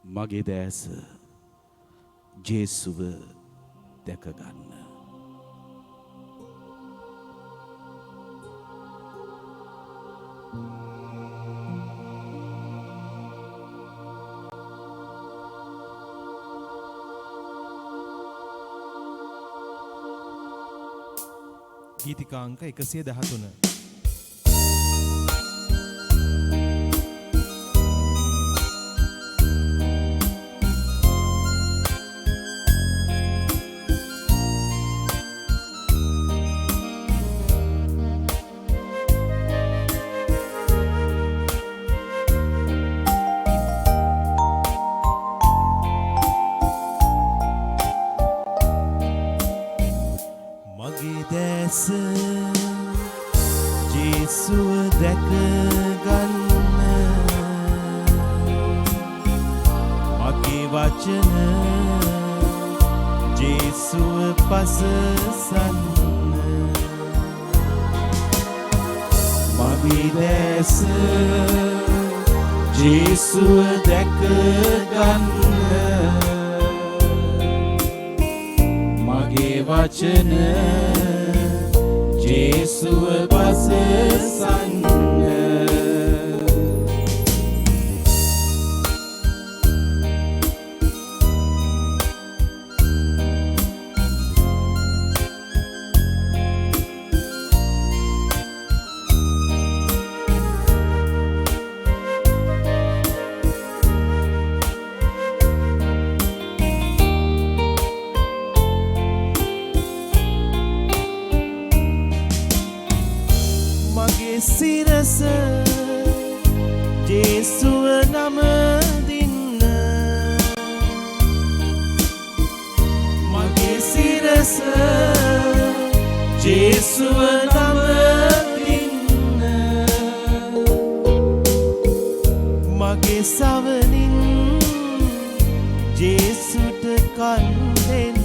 මගේ දැස ජේසුව දැකගන්න. ගීතිකාංක 113. මගේ දැස ජේසුව දැකගන්න. මගේ වචන ජේසුව පසසන්න. මගේ දැස ජේසුව දැකගන්න. මගේ වචන ජේසුව පසසන්න. මගේ සිරස ජේසුව නමදින්න. මගේ සිරස ජේසුව නමදින්න. මගේ සවනින් ජේසුට කන් දෙන්න.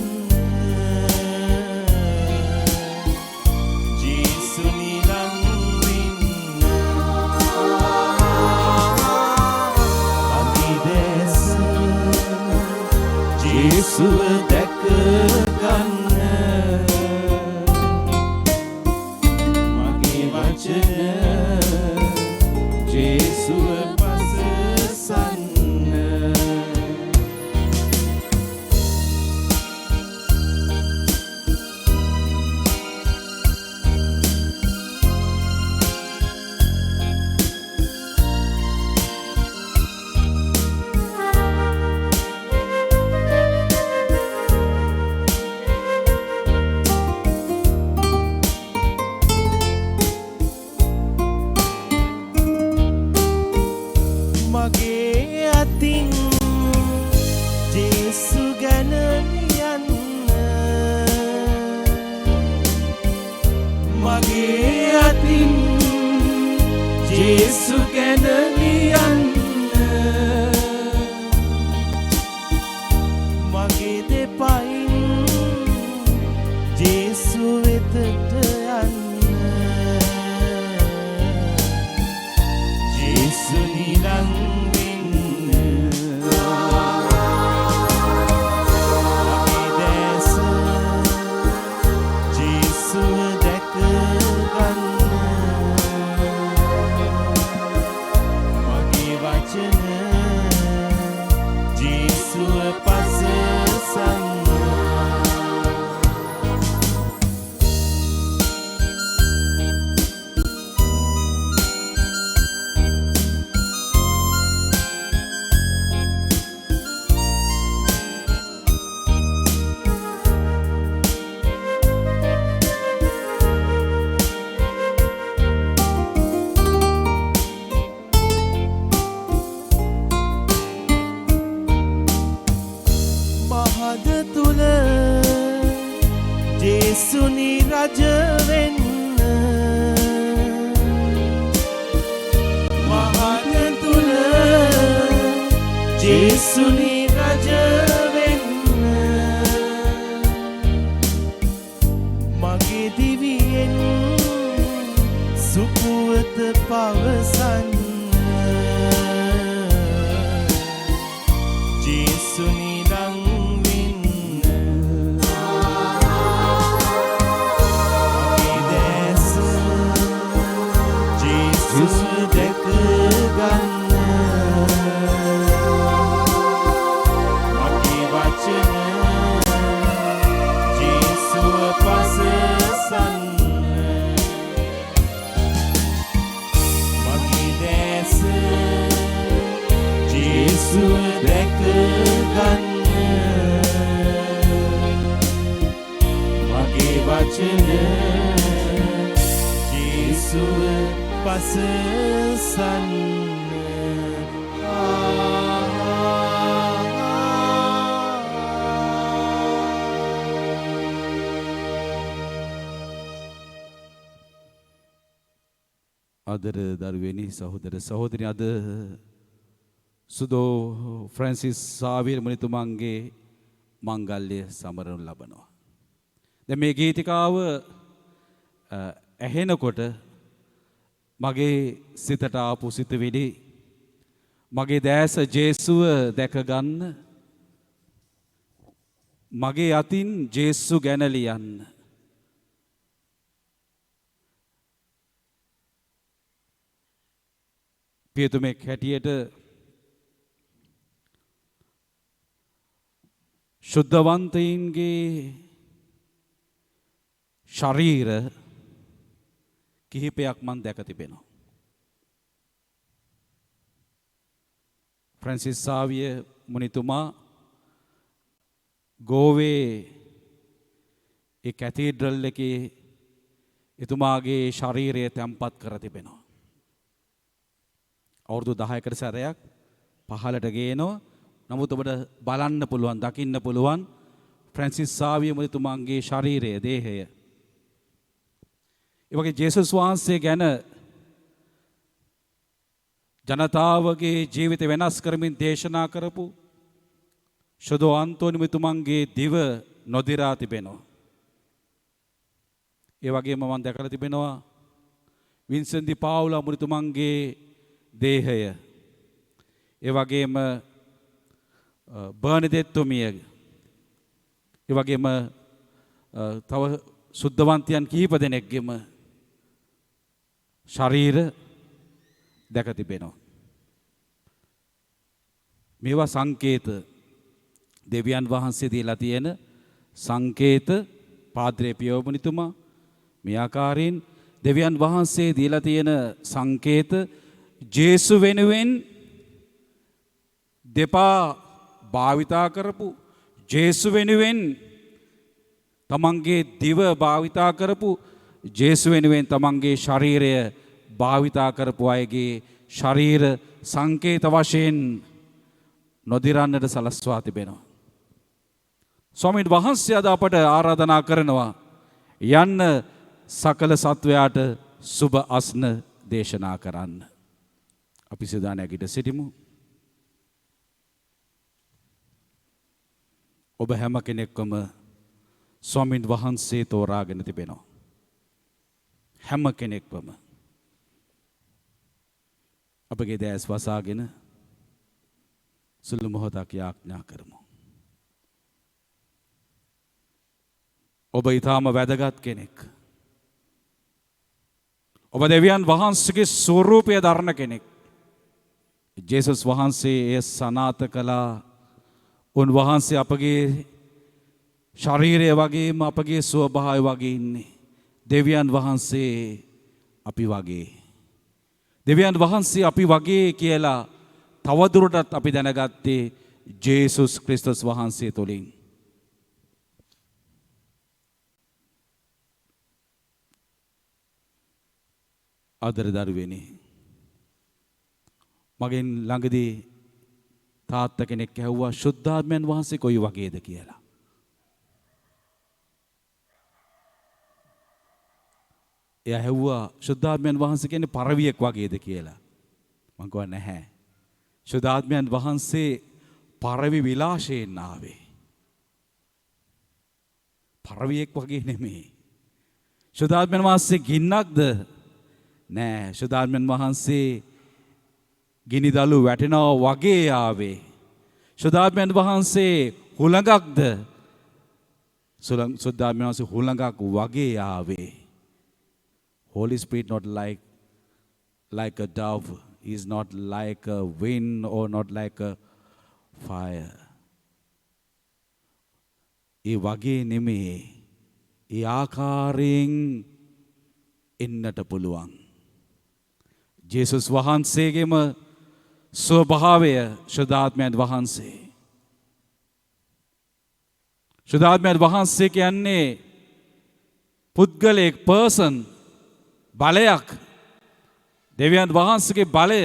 ජේසුව දැකගන්න. මගේ වචන ජේසුව පසසන්න. මගේ අතින් ජේසු ගැන ලියන්න. මගේ අතින් ජේසු ගැන ලියන්න. මගේ දෙපයින් ජේසු වෙතට යන්න. ජේසු නිරන් තුල ජේසුනි රජ වෙන්න. මහත තුල ජේසුනි රජ වෙන්න. මගේ දිවියෙන් සුපුවත පවසන්න. ජේසුව දැක ගන්න මගේ වචන ජේසුව පසසන්න ආදර දරුවෙනි සහෝදර සහෝදරි අද සුදෝ ෆ්‍රැන්සිස් සාවියර් මුනිතුමන්ගේ මංගල්‍ය සමරනු ලබනවා. දැන් මේ ගීතිකාව ඇහෙනකොට මගේ සිතට ආපු සිතුවිලි මගේ දැස ජේසුව දැක ගන්න මගේ අතින් ජේසු ගැන ලියන්න පියතුමෙක් හැටියට ශුද්ධවන්තයින්ගේ ශරීර කිහිපයක් මන් දැක තිබෙනවා. ෆ්‍රැන්සිස් සාවියර් මුනිතුමා ගෝවේ ඒ කැතීඩ්‍රල් එකේ එතුමාගේ ශරීරය තැන්පත් කර තිබෙනවා. අවුරුදු 10කට සැරයක් පහළට ගේනවා. නමුත් ඔබට බලන්න පුළුවන්, දකින්න පුළුවන් ෆ්‍රැන්සිස් සාවියර් මුනිතුමාගේ ශරීරය, දේහය. ඒ වගේ ජේසුස් වහන්සේ ගැන ජනතාවගේ ජීවිත වෙනස් කරමින් දේශනා කරපු ෂොදෝ අන්තෝනි මුනිතුමාගේ දිව නොදිරා තිබෙනවා. ඒ වගේම මම දැකලා තිබෙනවා වින්සන් ඩි පාවුලා මුනිතුමාගේ දේහය. ඒ වගේම බර්නදෙත්තුමිය, ඒ වගේම තව සුද්ධවන්තයන් කිහිප දෙනෙක්ගේම ශරීර දැක තිබෙනවා. මේවා සංකේත, දෙවියන් වහන්සේ දීලා තියෙන සංකේත. පාද්‍රේ පියෝමුනිතුමා මේ ආකාරයෙන් දෙවියන් වහන්සේ දීලා තියෙන සංකේත ජේසු වෙනුවෙන් දෙපා භාවිතා කරපු, ජේසු වෙනුවෙන් තමන්ගේ දිව භාවිතා කරපු, ජේසු වෙනුවෙන් තමන්ගේ ශරීරය භාවිතා කරපු අයගේ ශරීර සංකේත වශයෙන් නොදිරන්නට සලස්වා තිබෙනවා. ස්වාමීන් වහන්සේ අද අපට ආරාධනා කරනවා යන්න සකල සත්වයාට සුබ අස්න දේශනා කරන්න. අපි සිතා නැගිට සිටිමු. ඔබ හැම කෙනෙක්වම ස්වාමීන් වහන්සේ තෝරාගෙන තිබෙනවා. හැම කෙනෙක්වම අපගේ දැස් වසාගෙන සුළු මොහොතක් යාඥා කරමු. ඔබ ඊටාම වැදගත් කෙනෙක්. ඔබ දෙවියන් වහන්සේගේ ස්වරූපය දරන කෙනෙක්. ජේසුස් වහන්සේ එය සනාත කළා. උන්වහන්සේ අපගේ ශරීරය වගේම අපගේ ස්වභාවය වගේ ඉන්නේ. දෙවියන් වහන්සේ අපි වගේ. දෙවියන් වහන්සේ අපි වගේ කියලා තවදුරටත් අපි දැනගත්තේ ජේසුස් ක්‍රිස්තුස් වහන්සේ තුළින්. ආදර දරුවෙනි, මගෙන් ළඟදී තාත්තා කෙනෙක් ඇහුවා ශුද්ධාත්මයන් වහන්සේ කොයි වගේද කියලා. එයා ඇහුවා ශුද්ධාත්මයන් වහන්සේ කියන්නේ පරවියෙක් වගේද කියලා. මං කිව්වා නැහැ. ශුද්ධාත්මයන් වහන්සේ පරවි විලාශයෙන් ආවේ. පරවියෙක් වගේ නෙමෙයි. ශුද්ධාත්මයන් වහන්සේ ගින්නක්ද? නෑ. ශුද්ධාත්මයන් වහන්සේ ගිනිදළු වැටෙනවා වගේ ආවේ. ශුද්ධාත්මයන් වහන්සේ හුළඟක්ද? ශුද්ධාත්මයන් වහන්සේ හුළඟක් වගේ ආවේ. Holy Spirit not like a dove. He is not like a wind or not like a fire. ඒ වගේ නෙමේ. ඒ ආකාරයෙන් එන්නට පුළුවන්. ජේසුස් වහන්සේගේම ස්වභාවය ශුද්ධාත්මයන් වහන්සේ. ශුද්ධාත්මයන් වහන්සේ කියන්නේ පුද්ගලයෙක් පර්සන් බලයක් දෙවියන් වහන්සේගේ බලය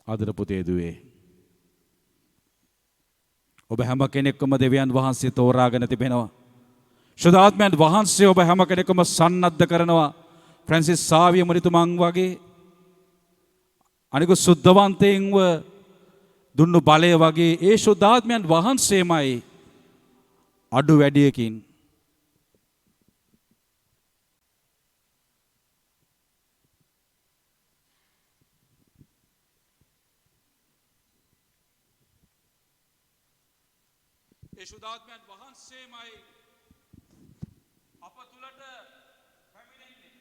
ආදර පුතේ දුවේ ඔබ හැම කෙනෙක්ම දෙවියන් වහන්සේ තෝරාගෙන තිබෙනවා. ශුද්ධාත්මයන් වහන්සේ ඔබ හැම කෙනෙක්ම සන්නද්ධ කරනවා. ෆ්‍රැන්සිස් සාවිය මුනිතුමන් වගේ අනිකුත් සුද්ධවන්තයින්ව දුන්නු බලය වගේ ඒ ශුද්ධාත්මයන් වහන්සේමයි අඩු වැඩියකින් ඒ ශුද්ධාත්මයන් වහන්සේමයි අප තුලට පැමිණෙන්නේ.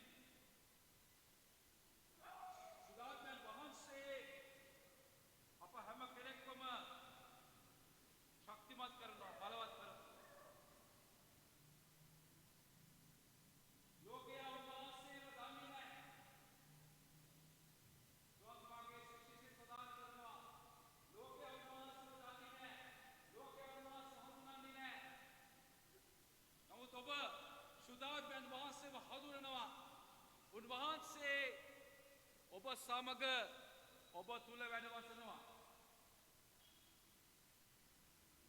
ශුද්ධාත්මයන් වහන්සේ අප හැම කෙනෙක්වම ශක්තිමත් කරනවා, බලවත් කරනවා. ලෝකයේ අවවාසයව දන්නේ නැහැ. ලෝකමාගේ ශිෂ්‍යසිත ප්‍රදාන කරනවා. ලෝකයේ අවවාසයව දන්නේ නැහැ. ලෝකයේ අවවාස හඳුනන්නේ නැහැ. නමුත් ඔබ ශුද්ධාත්මයන් වහන්සේව හඳුනනවා. උන්වහන්සේ ඔබ සමග ඔබ තුල වැඩවසනවා.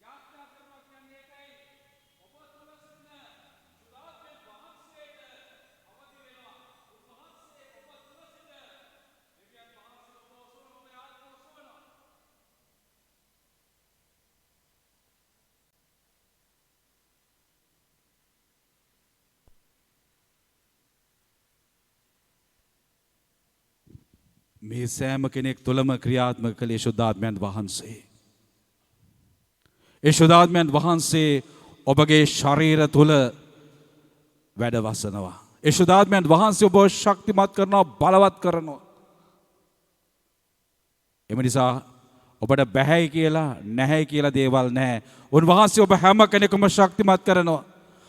යාත්‍රා කරනවා කියන්නේ ඒකයි. ඔබ තුල සිටින ශුද්ධාත්මයන් වහන්සේට අවදි වෙනවා. උන්වහන්සේ ඔබ තුල සිට දෙවියන් වහන්සේ ඔබ ඔසවන ඔබ යාත්‍රා ඔසවනවා. මේ සෑම කෙනෙක් තුළම ක්‍රියාත්මක කළේ ශුද්ධාත්මයන් වහන්සේ. ඒ ශුද්ධාත්මයන් වහන්සේ ඔබගේ ශරීර තුළ වැඩවසනවා. ඒ ශුද්ධාත්මයන් වහන්සේ ඔබ ශක්තිමත් කරනවා, බලවත් කරනවා. එම නිසා ඔබට බැහැයි කියලා නැහැයි කියලා දේවල් නැහැ. උන්වහන්සේ ඔබ හැම කෙනෙකුම ශක්තිමත් කරනවා.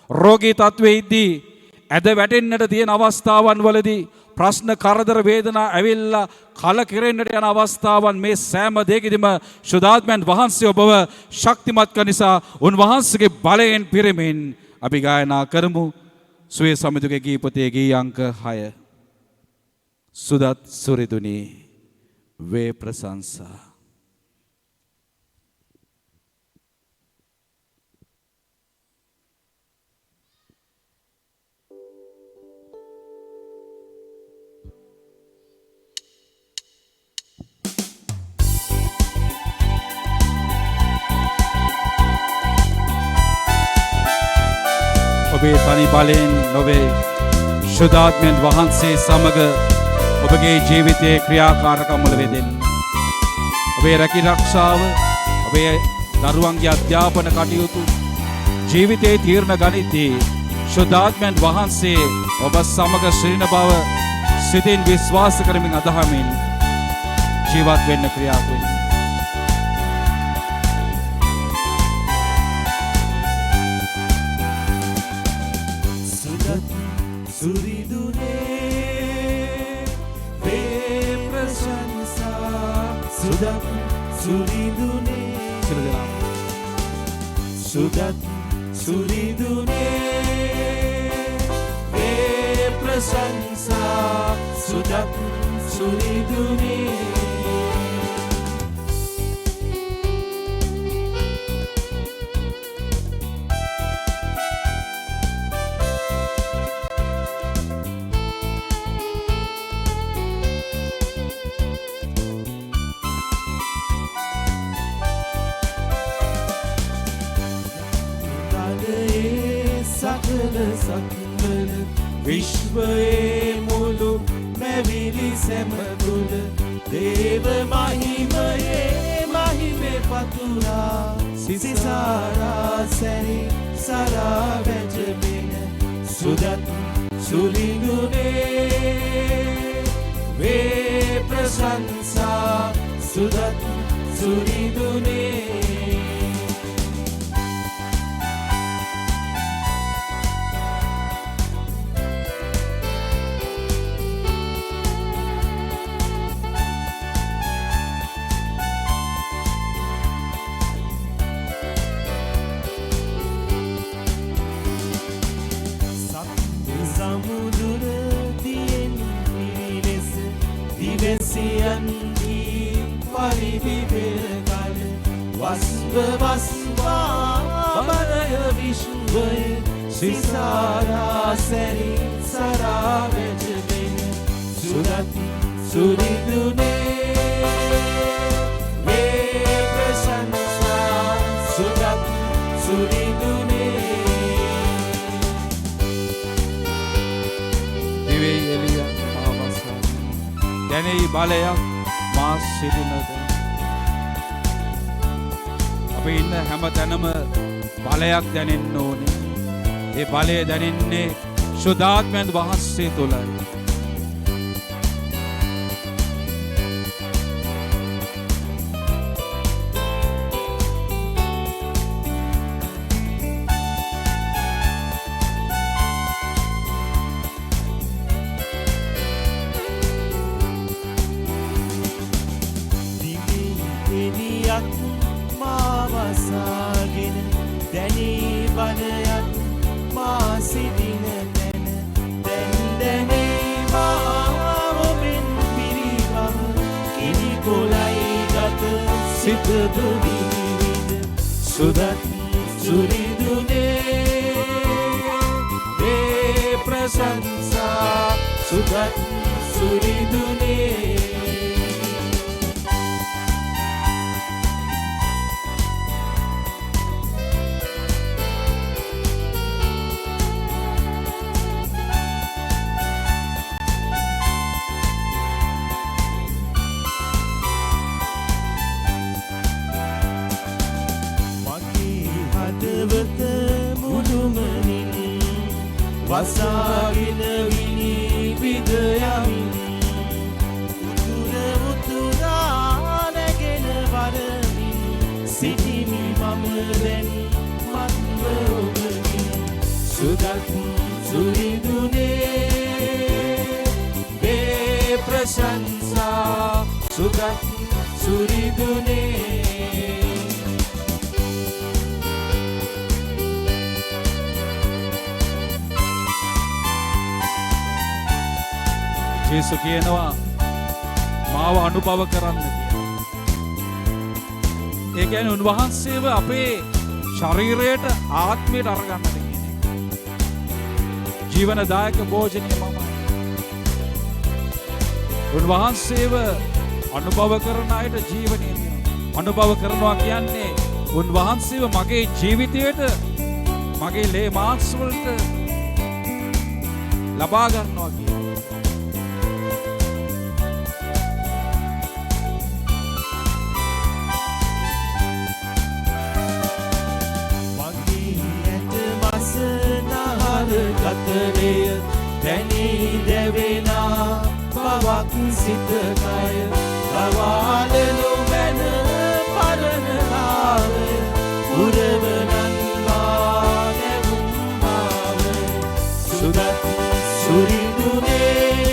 රෝගී තත්ත්වයේ ඉද්දී ඇද වැටෙන්නට තියෙන අවස්ථාවන් වලදී ප්‍රශ්න කරදර වේදනා ඇවිල්ලා කලකිරෙන්නට යන අවස්ථාවන් මේ සෑම දෙයකදීම ශුද්ධාත්මයන් වහන්සේ ඔබව ශක්තිමත් කරන නිසා උන්වහන්සේගේ බලයෙන් පිරෙමින් අපි ගායනා කරමු. සුවේ සමිතුගේ ගීපතේ ගී අංක 6 සුදත් සුරිදුනි වේ ප්‍රශංසා. ඔබේ තනි බලයෙන් නොවේ ශුද්ධාත්මයන් වහන්සේ සමග ඔබගේ ජීවිතයේ ක්‍රියාකාරකම් වල යෙදෙන්න. ඔබේ රැකී රක්ෂාව, ඔබේ දරුවන්ගේ අධ්‍යාපන කටයුතු ජීවිතයේ තීරණ ගනිද්දී ශුද්ධාත්මයන් වහන්සේ ඔබ සමග ශ්‍රීන බව සිතින් විශ්වාස කරමින් අදහමින් ජීවත් වෙන්න ක්‍රියාත්මක වෙන්න. සුරිදුනේ වේ ප්‍රශංසා සුදත් සුරිදුනේ සුදත් සුරිදුනේ වේ ප්‍රශංසා සුදත් සුරිදුනේ සක්වල විශ්වයේ මුළු මැවිලි සැම තුළ දේව මහිමයේ මහිමේ පතුරා සිසිසාරා සැරි සරා වැජබෙන සුදත් සුරිදුනේ වේ ප්‍රශංසා සුදත් සුරිදුනේ වදන්හි පරිදි පෙරකල වස්ව වස්වා බලය විශ්වය සිසාරා සැරි සරා වැජගෙන සුරත් සුරිදුනේ වේ ප්‍රශංසා සුරත් සුරිදුනේ දිවේ එළිය ආවස දැනෙයි බලයක් මා සිටිනද අපි ඉන්න හැම තැනම බලයක් දැනෙන්න ඕනේ. ඒ බලය දැනෙන්නේ ශුද්ධාත්මයන් වහන්සේ තුළයි. මාවසාගෙන දැනී බලයක් මා සිටින තැන දැන් දැනේ මා ඔබෙන් පිරිවම කිරි කොලයි ගත සිත දුවිවිද සුදත් සුරිදුනේ වේ ප්‍රශංසා සුදත් සුරිදුනේ වසාගෙන විනිවිද යමින් උතුර උතුරා නැගෙන වරමින් සිටිමි මම දැන් මත්ව ඔබගෙන සුදත් සුරිදුනේ වේ ප්‍රශංසා සුදත් සුරිදුනේ යේසු කියනවා මාව අනුභව කරන්න කියලා. ඒ කියන්නේ උන්වහන්සේව අපේ ශරීරයට ආත්මයට අරගන්නට කියන එක. ජීවනදායක භෝජනය මමයි. උන්වහන්සේව අනුභව කරන අයට ජීවනය දෙනවා. අනුභව කරනවා කියන්නේ උන්වහන්සේව මගේ ජීවිතයට මගේ ලේ මාංශ වලට ලබා ගන්නවා කියන ගතනය දැනී දැවෙනා පවක් සිතකය පවාලනු මැන පරණලාව උරවනන්වා නැවුම්මාව සුදත් සුරිදුනේ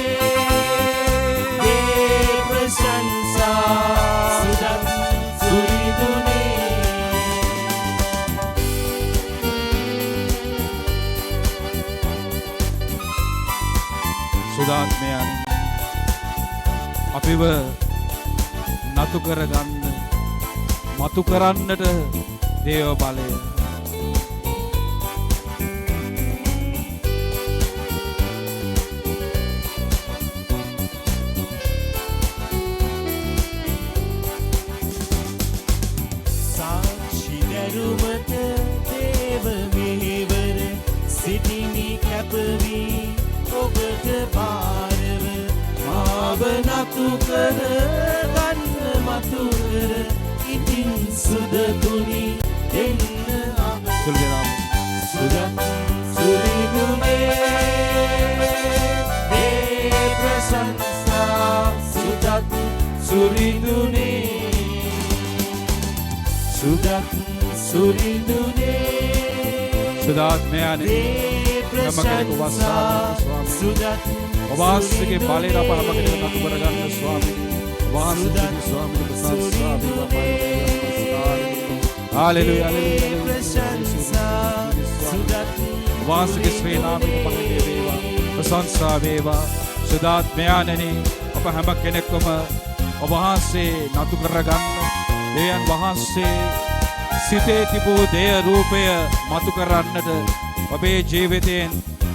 වේ ප්‍රශංසා සුදත් සුරිදුනේ සුදාත්මයන් අපිව නතු කරගන්න මතු කරන්නට දේව බලය සාක්ෂි දැරුමට දේව මෙහෙවර සිටිනි කැපවී ඔබට පාරව මාව නතු කර ගන්න මතු කර ඉතින් සුදතුනි දෙන්න අප සුදත් සුරිදුනේ වේ ප්‍රශංසා සුදත් සුරිදුනේ සුදත් සුරිදුනේ සුදාත්මයනේ නමකෙනෙකු වස්සාන ස්වාමී ඔබාස්ගේ බලය අප අපකට නතු කරගන්න ස්වාමී වාසුදේ ස්වාමී ප්‍රසන්න ස්වාමී වපයි හalleluya වාසගේ ශ්‍රී නාමයෙන් පහළේ වේවා ප්‍රශංසා වේවා සුදාත්මයනේ අප හැම කෙනෙක්ම ඔබ වහන්සේ නතු කරගන්න දෙවියන් වහන්සේ සිතේ තිබූ දේ රූපය මතු කරන්නට ඔබේ ජීවිතයෙන්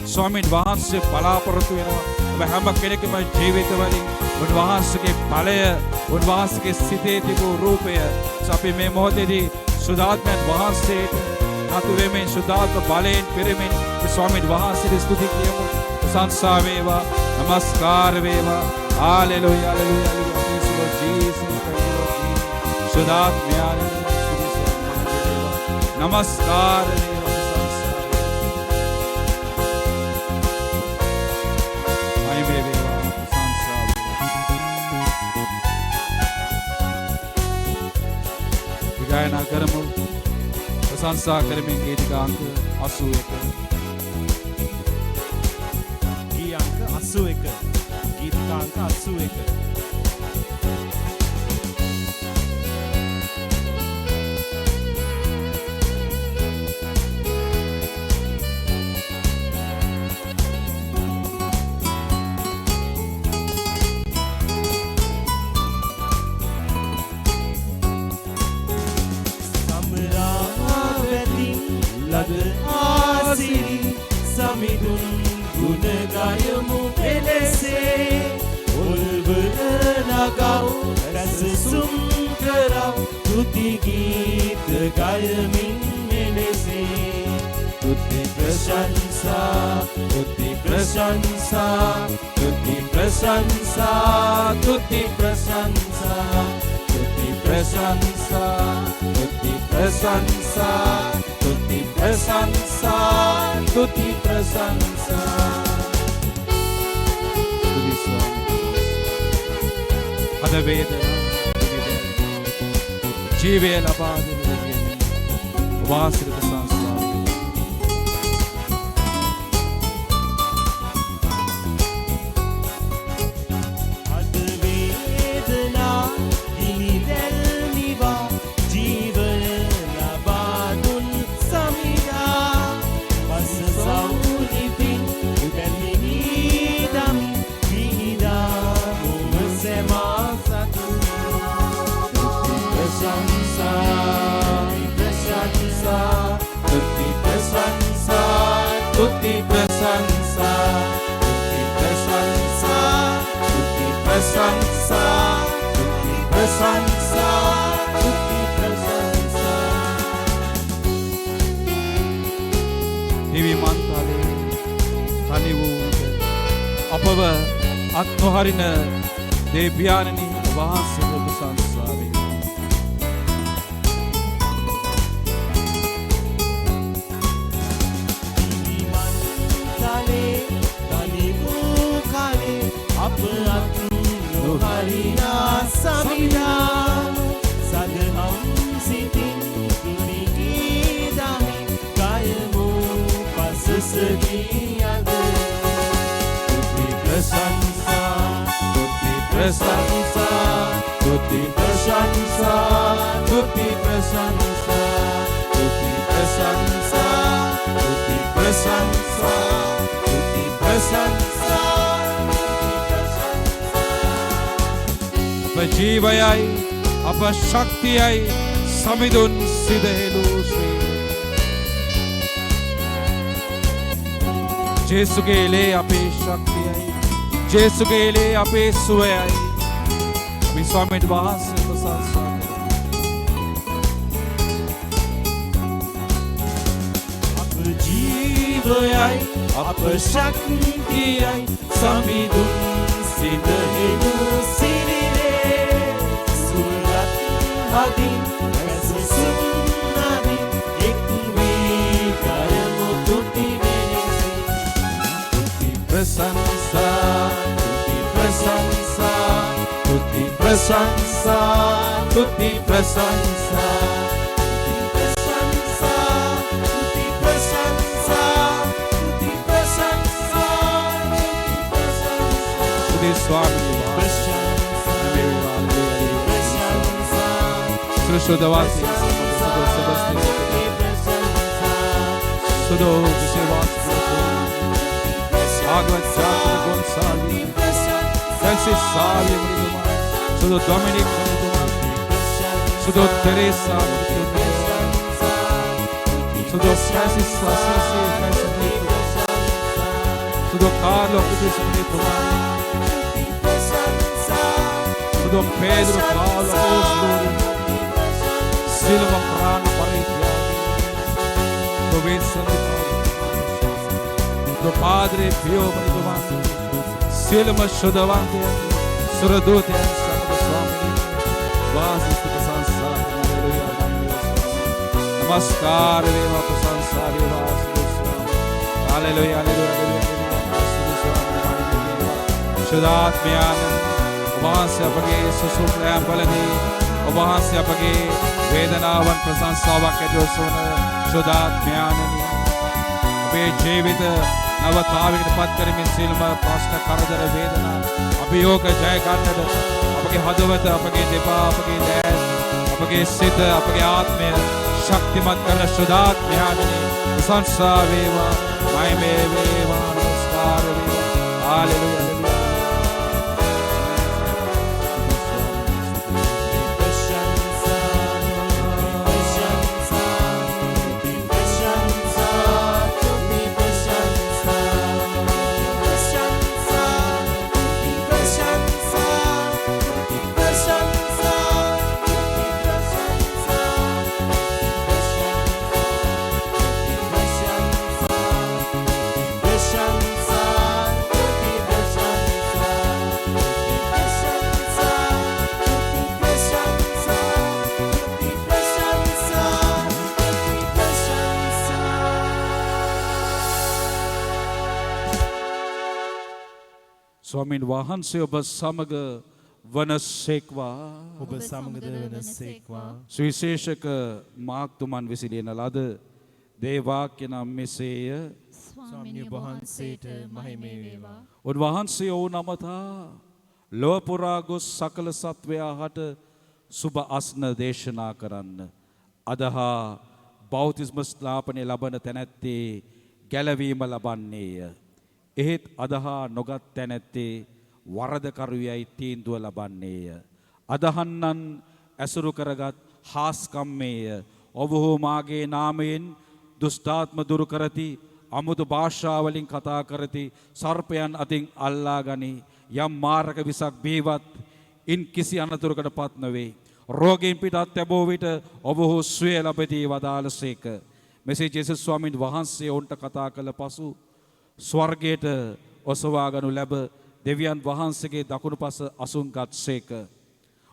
ස්වාමීන් වහන්සේ බලාපොරොත්තු වෙනවා. ඔබ හැම කෙනෙකුම ජීවිතවලින් උන්වහන්සේගේ බලය උන්වහන්සේගේ සිතේ තිබූ රූපය අපි මේ මොහොතේදී සුදාත්මයන් වහන්සේට නතු වෙමින් සුදාත්ම බලයෙන් පිරෙමින් ස්වාමීන් වහන්සේට ස්තුති කියමු. ප්‍රශංසා වේවා, නමස්කාර වේවා. Hallelujah, hallelujah, hallelujah. Praise the Lord Jesus, praise the Lord Jesus. සුදාත්මයන් नमस्कार गायना करमु प्रशंसा करमिන් गीतिकांक 81 ගී අංක 81 ගීතිකාංක 81 සමිඳුන් ගුණ ගයමු එලෙසේ උල්බන නගව රැසසුම් කරව තුති ගීත ගයමින් එලෙසේ තුති ප්‍රශංසා තුති ප්‍රශංසා තුති ප්‍රශංසා තුති ප්‍රශංසා තුති ප්‍රශංසා තුති प्रशंसा तुति प्रशंसा तुति प्रशंसा अद वेदना जीवे लबा वासित संसार अद वेदना दिल निवा जीवन लबादुन समिदा बस सौनिपिन उगलिनी दम विहिदा मुमसेमा सतु तुति प्रशंसा तुति प्रशंसा तुति प्रशंसा तुति प्रशंसा तुति प्रशंसा दिव्य मंत्रालय කනිවූද අපව අත්නොහරින දේව්‍යානනි වහන්සේ ඔබ සංසාරේ අප අත්නොහරිනා සමිනා සදහම් සිතින් තුනිගී දමි ගයමු පසසදී අද තුති ප්‍රශංසා තුති ප්‍රශංසා තුති ප්‍රශංසා තුති ප්‍රශංසා තුති ප්‍රශංසා තුති ප්‍රශංසා තුති ප්‍රශංසා අප ජීවයයි අප ශක්තියයි සමිඳුන් සිදහෙළු ශ්‍රී ජේසුගේ එලේ අපේ ශක්තියයි ජේසුගේ එලේ අපේ සුවයයි අපි ස්වාමීන් වහන්සේ ප්‍රශංසා අප ජීවයයි අප ශක්තියයි සමිඳුන් සිදහෙළු සිරිලේ සුරත් හදින් ඇසසුම් නදින් එක් වී ගයමු තුති වෙනසි තුති ප්‍රශංසා තුති ප්‍රශංසා තුති ප්‍රශංසා තුති ප්‍රශංසා තුති ප්‍රශංසා තුති ප්‍රශංසා තුති ප්‍රශංසා සුදී ස්වාමී Срещу Судо вишевас Агва царь Гонсали Фэнси Сали Sudo Dominic Sudo Teresa Sudo Francis Assisi Sudo Carlo Sudo Pedro Paulo Apostoli Silva Prana Paritya Do Vincent Do Padre Pio Maridomani Silva Shudavante Suradute Santo Swami Vasi Sansar Namaskar Deva Sansar Hallelujah Hallelujah Shudatmyan वहाँ से अपने सुसुप्रेम बलदी और वहाँ से अपने वेदनावन प्रशंसा वाक्य जो सुन शुद्धात्म्याननी अबे जीवित नवताविक पत्कर में सिल्म पाष्ट करदर वेदना अभियोग जय करनद अपने हदवत अपने दिपा अपने लैस अपने सिद्ध अपने आत्मे शक्तिमत कर शुद्धात्म्याननी प्रशंसा वेवा महिमे वेवा नमस्कार वेवा हालेलुया स्वामीन वහන්සේ ඔබ සමග වනසේක්වා ඔබ සමගද වනසේක්වා සුවිශේෂක මාක්තුමන් විසිලියන ලද දේවාක්‍ය නම් මෙසේය ස්වාමීන් වහන්සේට මහිමේ වේවා උන්වහන්සේ ඔවුන් අමතා ලොව පුරා ගොස් සකල සත්වයා හට සුබ අස්න දේශනා කරන්න අදහා බෞතිස්ම ස්ථාපනය ලබන තැනැත්තේ ගැලවීම ලබන්නේය එහෙත් අදහා නොගත් තැනැත්තේ වරදකරුයයි තීන්දුව ලබන්නේය. අදහන්නන් ඇසුරු කරගත් හාස්කම්මේය. ඔවුහු මාගේ නාමයෙන් දුෂ්ටාත්ම දුරු කරති අමුතු භාෂාවලින් කතා කරති සර්පයන් අතින් අල්ලා ගනි යම් මාරක විසක් බීවත් ඉන් කිසි අනතුරකට පත් නොවේ. රෝගීන් පිටත් ලැබෝ විට ඔවුහු සුවය ලබති වදාළසේක. මෙසේ ජේසුස් ස්වාමීන් වහන්සේ ඔවුන්ට කතා කළ පසු ස්වර්ගයට ඔසවා ගනු ලැබ දෙවියන් වහන්සේගේ දකුණු පස අසුන්ගත්සේක.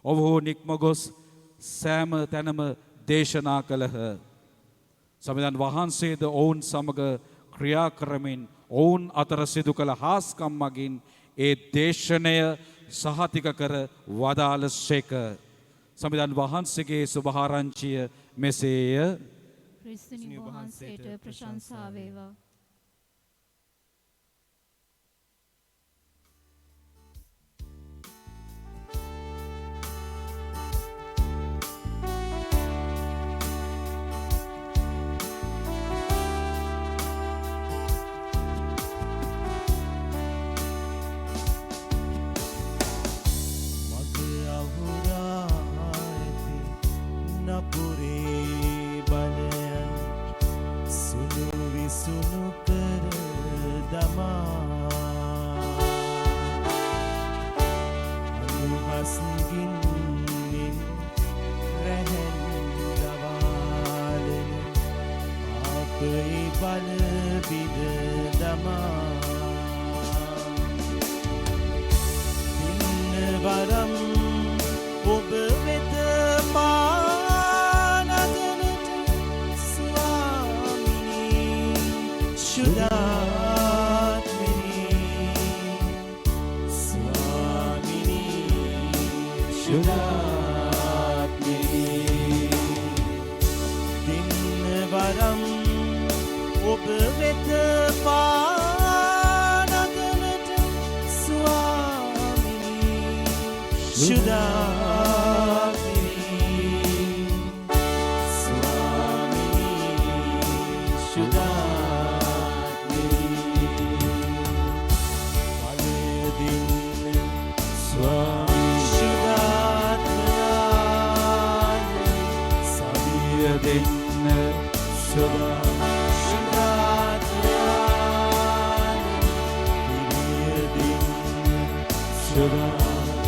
ඔවුහු නික්ම ගොස් සෑම තැනම දේශනා කළහ. සමිඳුන් වහන්සේද ඔවුන් සමග ක්‍රියා කරමින් ඔවුන් අතර සිදු කළ හාස්කම් මගින් ඒ දේශනය සහතික කර වදාළසේක. සමිඳුන් වහන්සේගේ සුභාරංචිය මෙසේය. ක්‍රිස්තුනි වහන්සේට ප්‍රශංසා වේවා.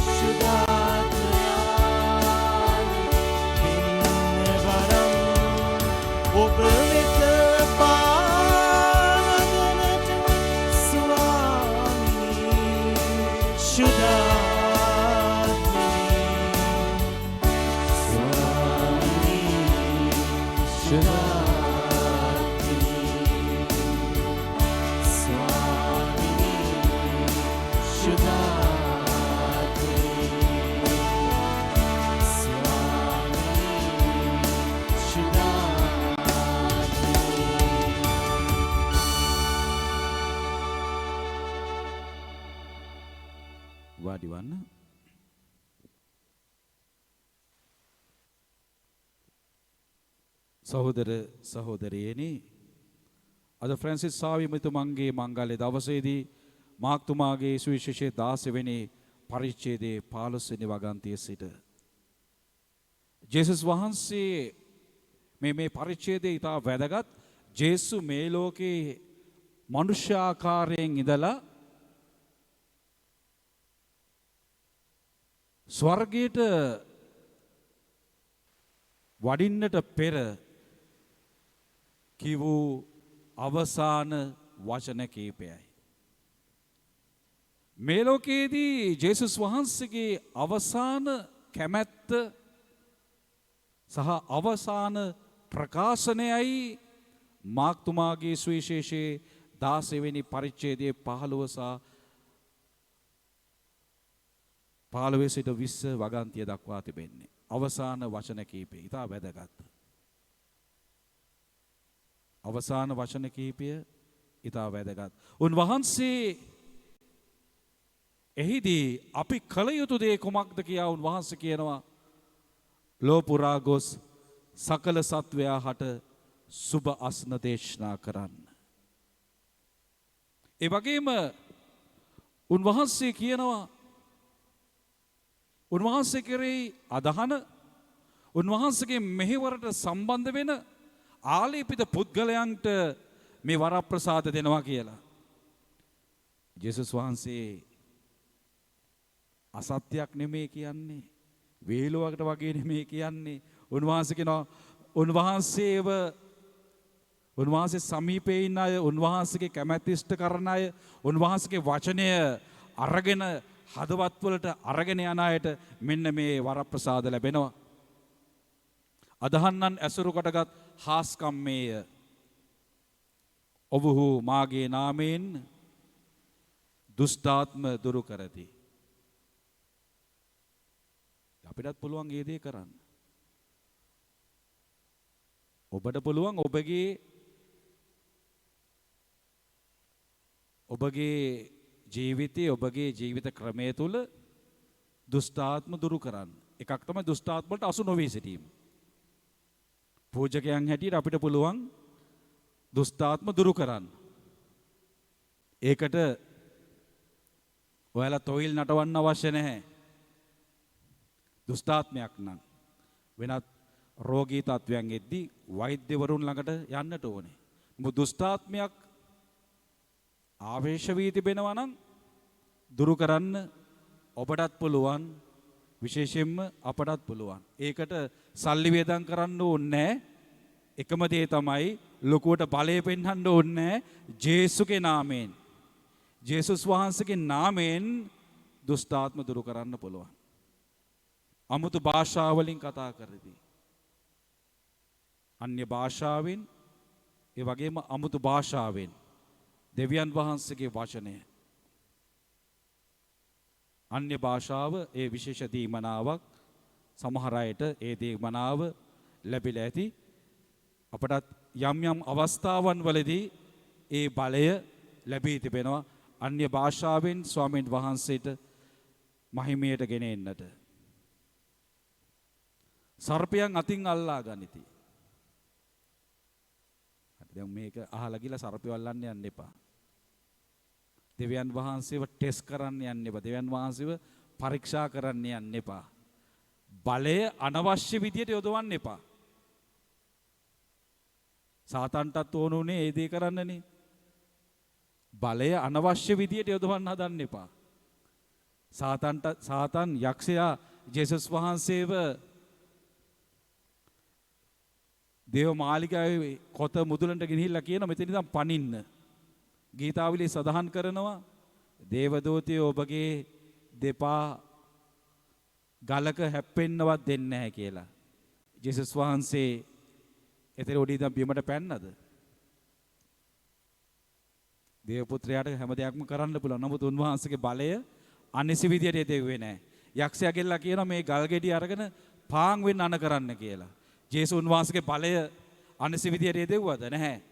ශුද්ධාත්මයානි දෙන්න වරම් ඔබ වෙත පාදනට ස්වාමිනී වාඩි වන්න. සහෝදර සහෝදරියනි, අද ෆ්‍රැන්සිස් සාවිමතුමන්ගේ මංගල්‍ය දවසේදී මාක්තුමාගේ සුවිශේෂ 16 වෙනි පරිච්ඡේදයේ 15 වෙනි වගන්තිය සිට ජේසුස් වහන්සේ මේ පරිච්ඡේදයේ ඉතා වැදගත්. ජේසු මේ ලෝකේ මනුෂ්‍ය ආකාරයෙන් ඉඳලා ස්වර්ගයට වඩින්නට පෙර කිවූ අවසාන වචන කීපයයි. මේ ලෝකයේදී ජේසුස් වහන්සේගේ අවසාන කැමැත්ත සහ අවසාන ප්‍රකාශනයයි මාක්තුමාගේ සුවිශේෂයේ 16 වෙනි පරිච්ඡේදයේ 15 සහ 15 සිට 20 වගන්තිය දක්වා තිබෙන්නේ. අවසාන වචන කීපය ඉතා වැදගත්. අවසාන වචන කීපය ඉතා වැදගත්. උන්වහන්සේ එහිදී අපි කළ යුතු දේ කුමක්ද කියා උන්වහන්සේ කියනවා. ලෝපුරා ගොස් සකල සත්වයා හට සුබ අස්න දේශනා කරන්න. ඒ වගේම උන්වහන්සේ කියනවා උන්වහන්සේ කෙරෙහි අදහන උන්වහන්සේගේ මෙහෙවරට සම්බන්ධ වෙන ආලේපිත පුද්ගලයන්ට මේ වරප්‍රසාද දෙනවා කියලා. ජේසුස් වහන්සේ අසත්‍යයක් නෙමෙයි කියන්නේ, වේලුවකට වගේ නෙමෙයි කියන්නේ. උන්වහන්සේ කියනවා උන්වහන්සේ සමීපේ ඉන්න අය, උන්වහන්සේගේ කැමැත්ත ඉෂ්ට කරන අය, උන්වහන්සේගේ වචනය අරගෙන හදවත් වලට අරගෙන යන අයට මෙන්න මේ වරප්‍රසාද ලැබෙනවා. අදහන්නන් ඇසුරු කොටගත් හාස්කම්මේය. ඔවුහු මාගේ නාමයෙන් දුෂ්ටාත්ම දුරු කරති. අපිටත් පුළුවන් ඒ දේ කරන්න. ඔබට පුළුවන් ඔබගේ ජීවිතයේ ඔබගේ ජීවිත ක්‍රමය තුල දුෂ්ටාත්ම දුරු කරන්න. එකක් තමයි දුෂ්ටාත්ම වලට අසු නොවී සිටීම. පූජකයන් හැටියට අපිට පුළුවන් දුෂ්ටාත්ම දුරු කරන්න. ඒකට ඔයාලා තොইল නටවන්න අවශ්‍ය නැහැ. දුෂ්ටාත්මයක් නම් වෙනත් රෝගී තත්වයන් එද්දී වෛද්‍යවරුන් ළඟට යන්නට ඕනේ. මොකද දුෂ්ටාත්මයක් ආවේශ වී තිබෙනවා නම් දුරු කරන්න ඔබටත් පුළුවන්, විශේෂයෙන්ම අපටත් පුළුවන්. ඒකට සල්ලි වේදම් කරන්න ඕනේ. එකම දේ තමයි ලොකුවට බලය පෙන්වන්න ඕනේ. ජේසුගේ නාමයෙන්, ජේසුස් වහන්සේගේ නාමයෙන් දුෂ්ටාත්ම දුරු කරන්න පුළුවන්. අමුතු භාෂාවලින් කතා කරදී, අන්‍ය භාෂාවෙන්, ඒ වගේම අමුතු භාෂාවෙන් දෙවියන් වහන්සේගේ වචනය. අන්‍ය භාෂාව ඒ විශේෂ දීමනාවක්. සමහර අයට ඒ දීමනාව ලැබිලා ඇති. අපටත් යම් යම් අවස්ථාවන් වලදී ඒ බලය ලැබී තිබෙනවා. අන්‍ය භාෂාවෙන් ස්වාමීන් වහන්සේට මහිමයට ගෙන එන්නට. සර්පයන් අතින් අල්ලා ගනිති. දැන් මේක අහලා ගිහලා සර්පය අල්ලන්න යන්න එපා. දෙවියන් වහන්සේව ටෙස්ට් කරන්න යන්න එපා. දෙවියන් වහන්සේව පරීක්ෂා කරන්න යන්න එපා. බලය අනවශ්‍ය විදියට යොදවන්න එපා. සාතන්ටත් ඕනුනේ ඒ දේ කරන්නනේ. බලය අනවශ්‍ය විදියට යොදවන්න හදන්න එපා. සාතන් යක්ෂයා ජේසුස් වහන්සේව දේව මාලිගාවේ කොත මුදුලන්ට ගෙනහිල්ලා කියන මෙතන ඉඳන් පනින්න. ගීතාවලියේ සඳහන් කරනවා දේවදූතයෝ ඔබගේ දෙපා ගලක හැප්පෙන්නවත් දෙන්නේ නැහැ කියලා. ජේසුස් වහන්සේ එතන උඩ ඉඳන් බිමට පැන්නද? දේව පුත්‍රයාට හැම දෙයක්ම කරන්න පුළුවන්. නමුත් උන්වහන්සේගේ බලය අනිසි විදියට යෙදුවේ නැහැ. යක්ෂයා ගෙල්ලා කියනවා මේ ගල් ගෙඩි අරගෙන පාන් වෙන්න අන කරන්න කියලා. ජේසුස් උන්වහන්සේගේ බලය අනිසි විදියට යෙදුවද නැහැ.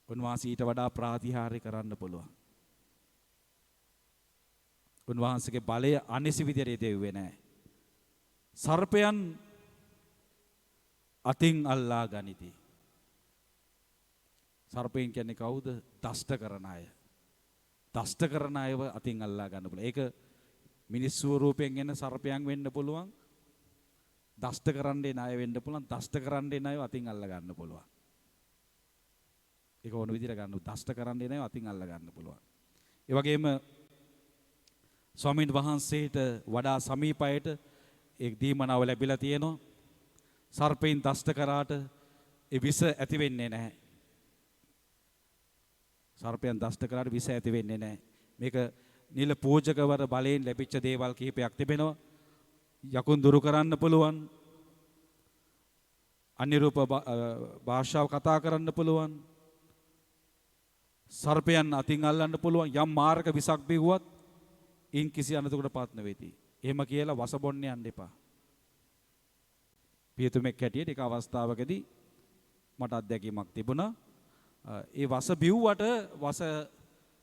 උන්වහන්සේ ඊට වඩා ප්‍රාතිහාර්ය කරන්න පුළුවන්. උන්වහන්සේගේ බලය අනිසි විදියට යෙදුවේ නැහැ. සර්පයන් අතින් අල්ලා ගනිති. සර්පයන් කියන්නේ කවුද? දෂ්ට කරන අය. දෂ්ට කරන අයව අතින් අල්ලා ගන්න පුළුවන්. ඒක මිනිස් ස්වරූපයෙන් එන සර්පයන් වෙන්න පුළුවන්. දෂ්ට කරන්නේ ණය වෙන්න පුළුවන්. දෂ්ට කරන්නේ ණයව අතින් අල්ලා ගන්න පුළුවන්. ඒක ඕන විදිහට ගන්න. දෂ්ට කරන්නේ ණයව අතින් අල්ලා ගන්න පුළුවන්. ඒ වගේම ස්වාමීන් වහන්සේට වඩා සමීපයට ඒ දීමනාව ලැබිලා තියෙනවා. සර්පයින් දෂ්ට කරාට ඒ විස ඇති වෙන්නේ නැහැ. සර්පයන් දෂ්ට කරාට විස ඇති වෙන්නේ නැහැ. මේක නිල පූජකවර බලයෙන් ලැබිච්ච දේවල් කිහිපයක් තිබෙනවා. යකුන් දුරු කරන්න පුළුවන්. අන්‍ය රූප භාෂාව කතා කරන්න පුළුවන්. සර්පයන් අතින් අල්ලන්න පුළුවන්. යම් මාර්ග විසක් බිව්වත් ඉන් කිසි අනතුරකටපත් නොවේති. එහෙම කියලා වස බොන්න යන්න එපා. පියතුමෙක් හැටියට එක අවස්ථාවකදී මට අත්දැකීමක් තිබුණා. ඒ වස බිව්වට වස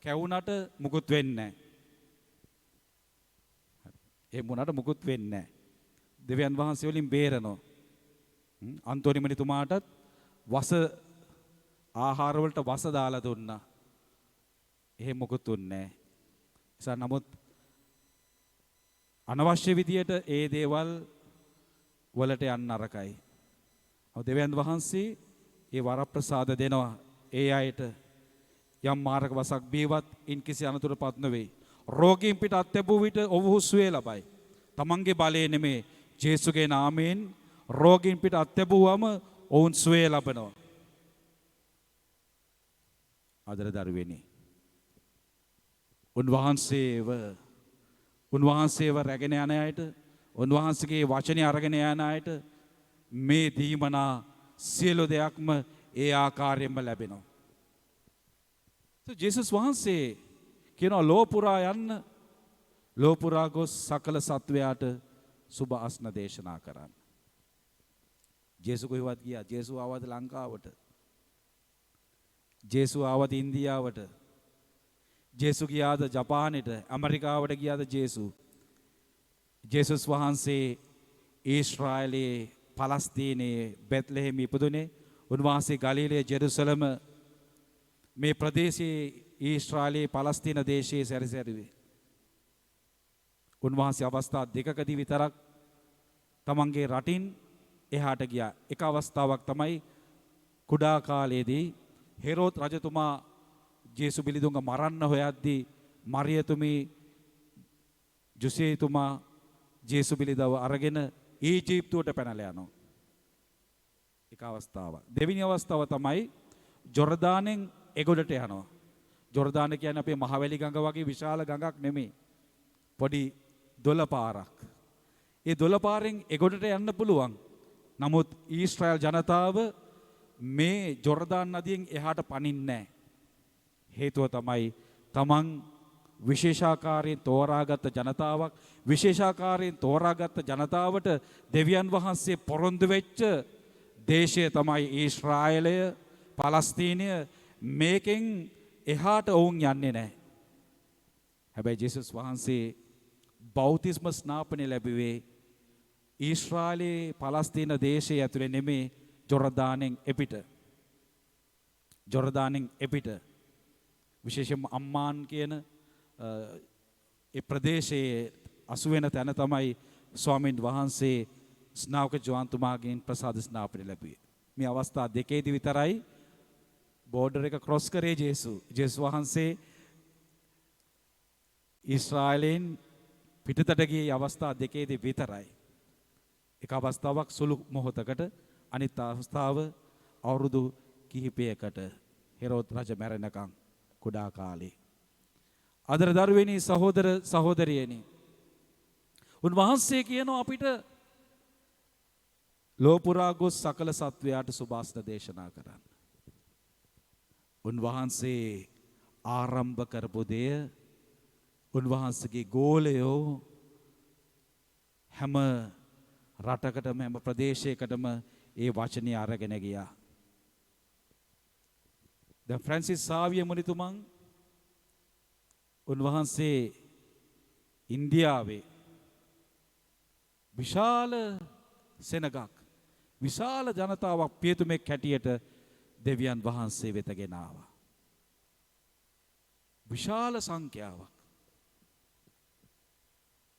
කැවුනට මුකුත් වෙන්නේ නැහැ. එහෙම වුණාට මුකුත් වෙන්නේ නැහැ. දෙවියන් වහන්සේ වලින් බේරනවා. අන්තෝනිමනිතුමාටත් වස ආහාර වලට වස දාලා දුන්නා. එහෙම මුකුත් උන්නේ නැහැ. නමුත් අනවශ්‍ය විදියට ඒ දේවල් වලට යන්න අරකයි. දෙවියන් වහන්සේ ඒ වරප්‍රසාද දෙනවා ඒ අයට යම් මාර්ග වසක් බීවත් ඉන් කිසි අනතුරපත් නොවේ. රෝගීන් පිට අත්ලැබූ විට ඔවුහු සුවය ලබයි. තමන්ගේ බලය නෙමේ ජේසුගේ නාමයෙන් රෝගීන් පිට අත්ලැබුවම ඔවුන් සුවය ලබනවා. ආදර දරුවනේ, උන්වහන්සේව රැගෙන යන අයට, උන්වහන්සේගේ වචනේ අරගෙන යන අයට මේ දීමනා සියලු දෙයක්ම ඒ ආකාරයෙන්ම ලැබෙනවා. ජේසුස් වහන්සේ කියනවා ලෝපුරා යන්න, ලෝපුරා ගොස් සකල සත්වයාට සුබ අස්න දේශනා කරන්න. ජේසු කොහෙවත් ගියා? ජේසු ආවද ලංකාවට? ජේසු ආවද ඉන්දියාවට? ජේසු ගියාද ජපානයට? ඇමරිකාවට ගියාද ජේසු? ජේසුස් වහන්සේ ඊශ්‍රායලයේ පලස්තීනයේ බෙත්ලෙහෙම ඉපදුනේ. උන්වහන්සේ ගලිලයේ ජෙරුසලම මේ ප්‍රදේශයේ ඊශ්‍රායලයේ පලස්තීන දේශයේ සැරිසැරුවේ. උන්වහන්සේ අවස්ථා දෙකකදී විතරක් තමන්ගේ රටින් එහාට ගියා. එක අවස්ථාවක් තමයි කුඩා කාලයේදී හෙරෝද් රජතුමා ජේසු පිළිදුංග මරන්න හොයද්දී මරියතුමී ජොසේතුමා ජේසු පිළිදව අරගෙන ඊජිප්තුවට පැනලා යනවා. එක අවස්ථාවක්. දෙවෙනි අවස්ථාව තමයි ජොර්දානෙන් එගොඩට යනවා. ජොර්දාන කියන්නේ අපේ මහවැලි ගඟ වගේ විශාල ගඟක් නෙමෙයි. පොඩි දොළ පාරක්. ඒ දොළ පාරෙන් එගොඩට යන්න පුළුවන්. නමුත් ඊශ්‍රායල් ජනතාව මේ ජොර්දාන් නදියෙන් එහාට පනින්නේ නැහැ. හේතුව තමයි තමන් විශේෂාකාරයෙන් තෝරාගත් ජනතාවක්, විශේෂාකාරයෙන් තෝරාගත් ජනතාවට දෙවියන් වහන්සේ පොරොන්දු වෙච්ච දේශය තමයි ඊශ්‍රායලය, පලස්තීනය. මේකෙන් එහාට ඔවුන් යන්නේ නැහැ. හැබැයි ජේසුස් වහන්සේ බෞතිස්ම ස්නාපනය ලැබුවේ ඊශ්‍රායලයේ පලස්තීන දේශයේ ඇතුලේ නෙමේ, ජොර්දානෙන් එපිට. ජොර්දානෙන් එපිට විශේෂයෙන්ම අම්මාන් කියන ඒ ප්‍රදේශයේ අසුවෙන තැන තමයි ස්වාමීන් වහන්සේ ස්නාවක ජෝහන්තුමාගෙන් ප්‍රසාද ස්නාපනය ලැබුවේ. මේ අවස්ථා දෙකේදී විතරයි බෝඩර් එක ක්‍රොස් කරේ ජේසු. ජේසුස් වහන්සේ ඊශ්‍රායලෙන් පිටතට ගියේ අවස්ථා දෙකේදී විතරයි. එක අවස්ථාවක් සුළු මොහොතකට අනිත් අවස්ථාව අවුරුදු කිහිපයකට හෙරෝද් රජ මැරෙනකම් කුඩා කාලේ. ආදර දරුවෙනි සහෝදර සහෝදරියනි උන්වහන්සේ කියනවා අපිට ලෝපුරා ගොස් සකල සත්වයාට සුභාෂිත දේශනා කරන්න. උන්වහන්සේ ආරම්භ කරපු දෙය උන්වහන්සේගේ ගෝලයෝ හැම රටකටම හැම ප්‍රදේශයකටම ඒ වචනේ අරගෙන ගියා. දැන් ෆ්‍රැන්සිස් සාවිය මුනිතුමන් උන්වහන්සේ ඉන්දියාවේ විශාල සෙනගක් විශාල ජනතාවක් පියතුමෙක් හැටියට දෙවියන් වහන්සේ වෙත ගෙන ආවා. විශාල සංඛ්‍යාවක්.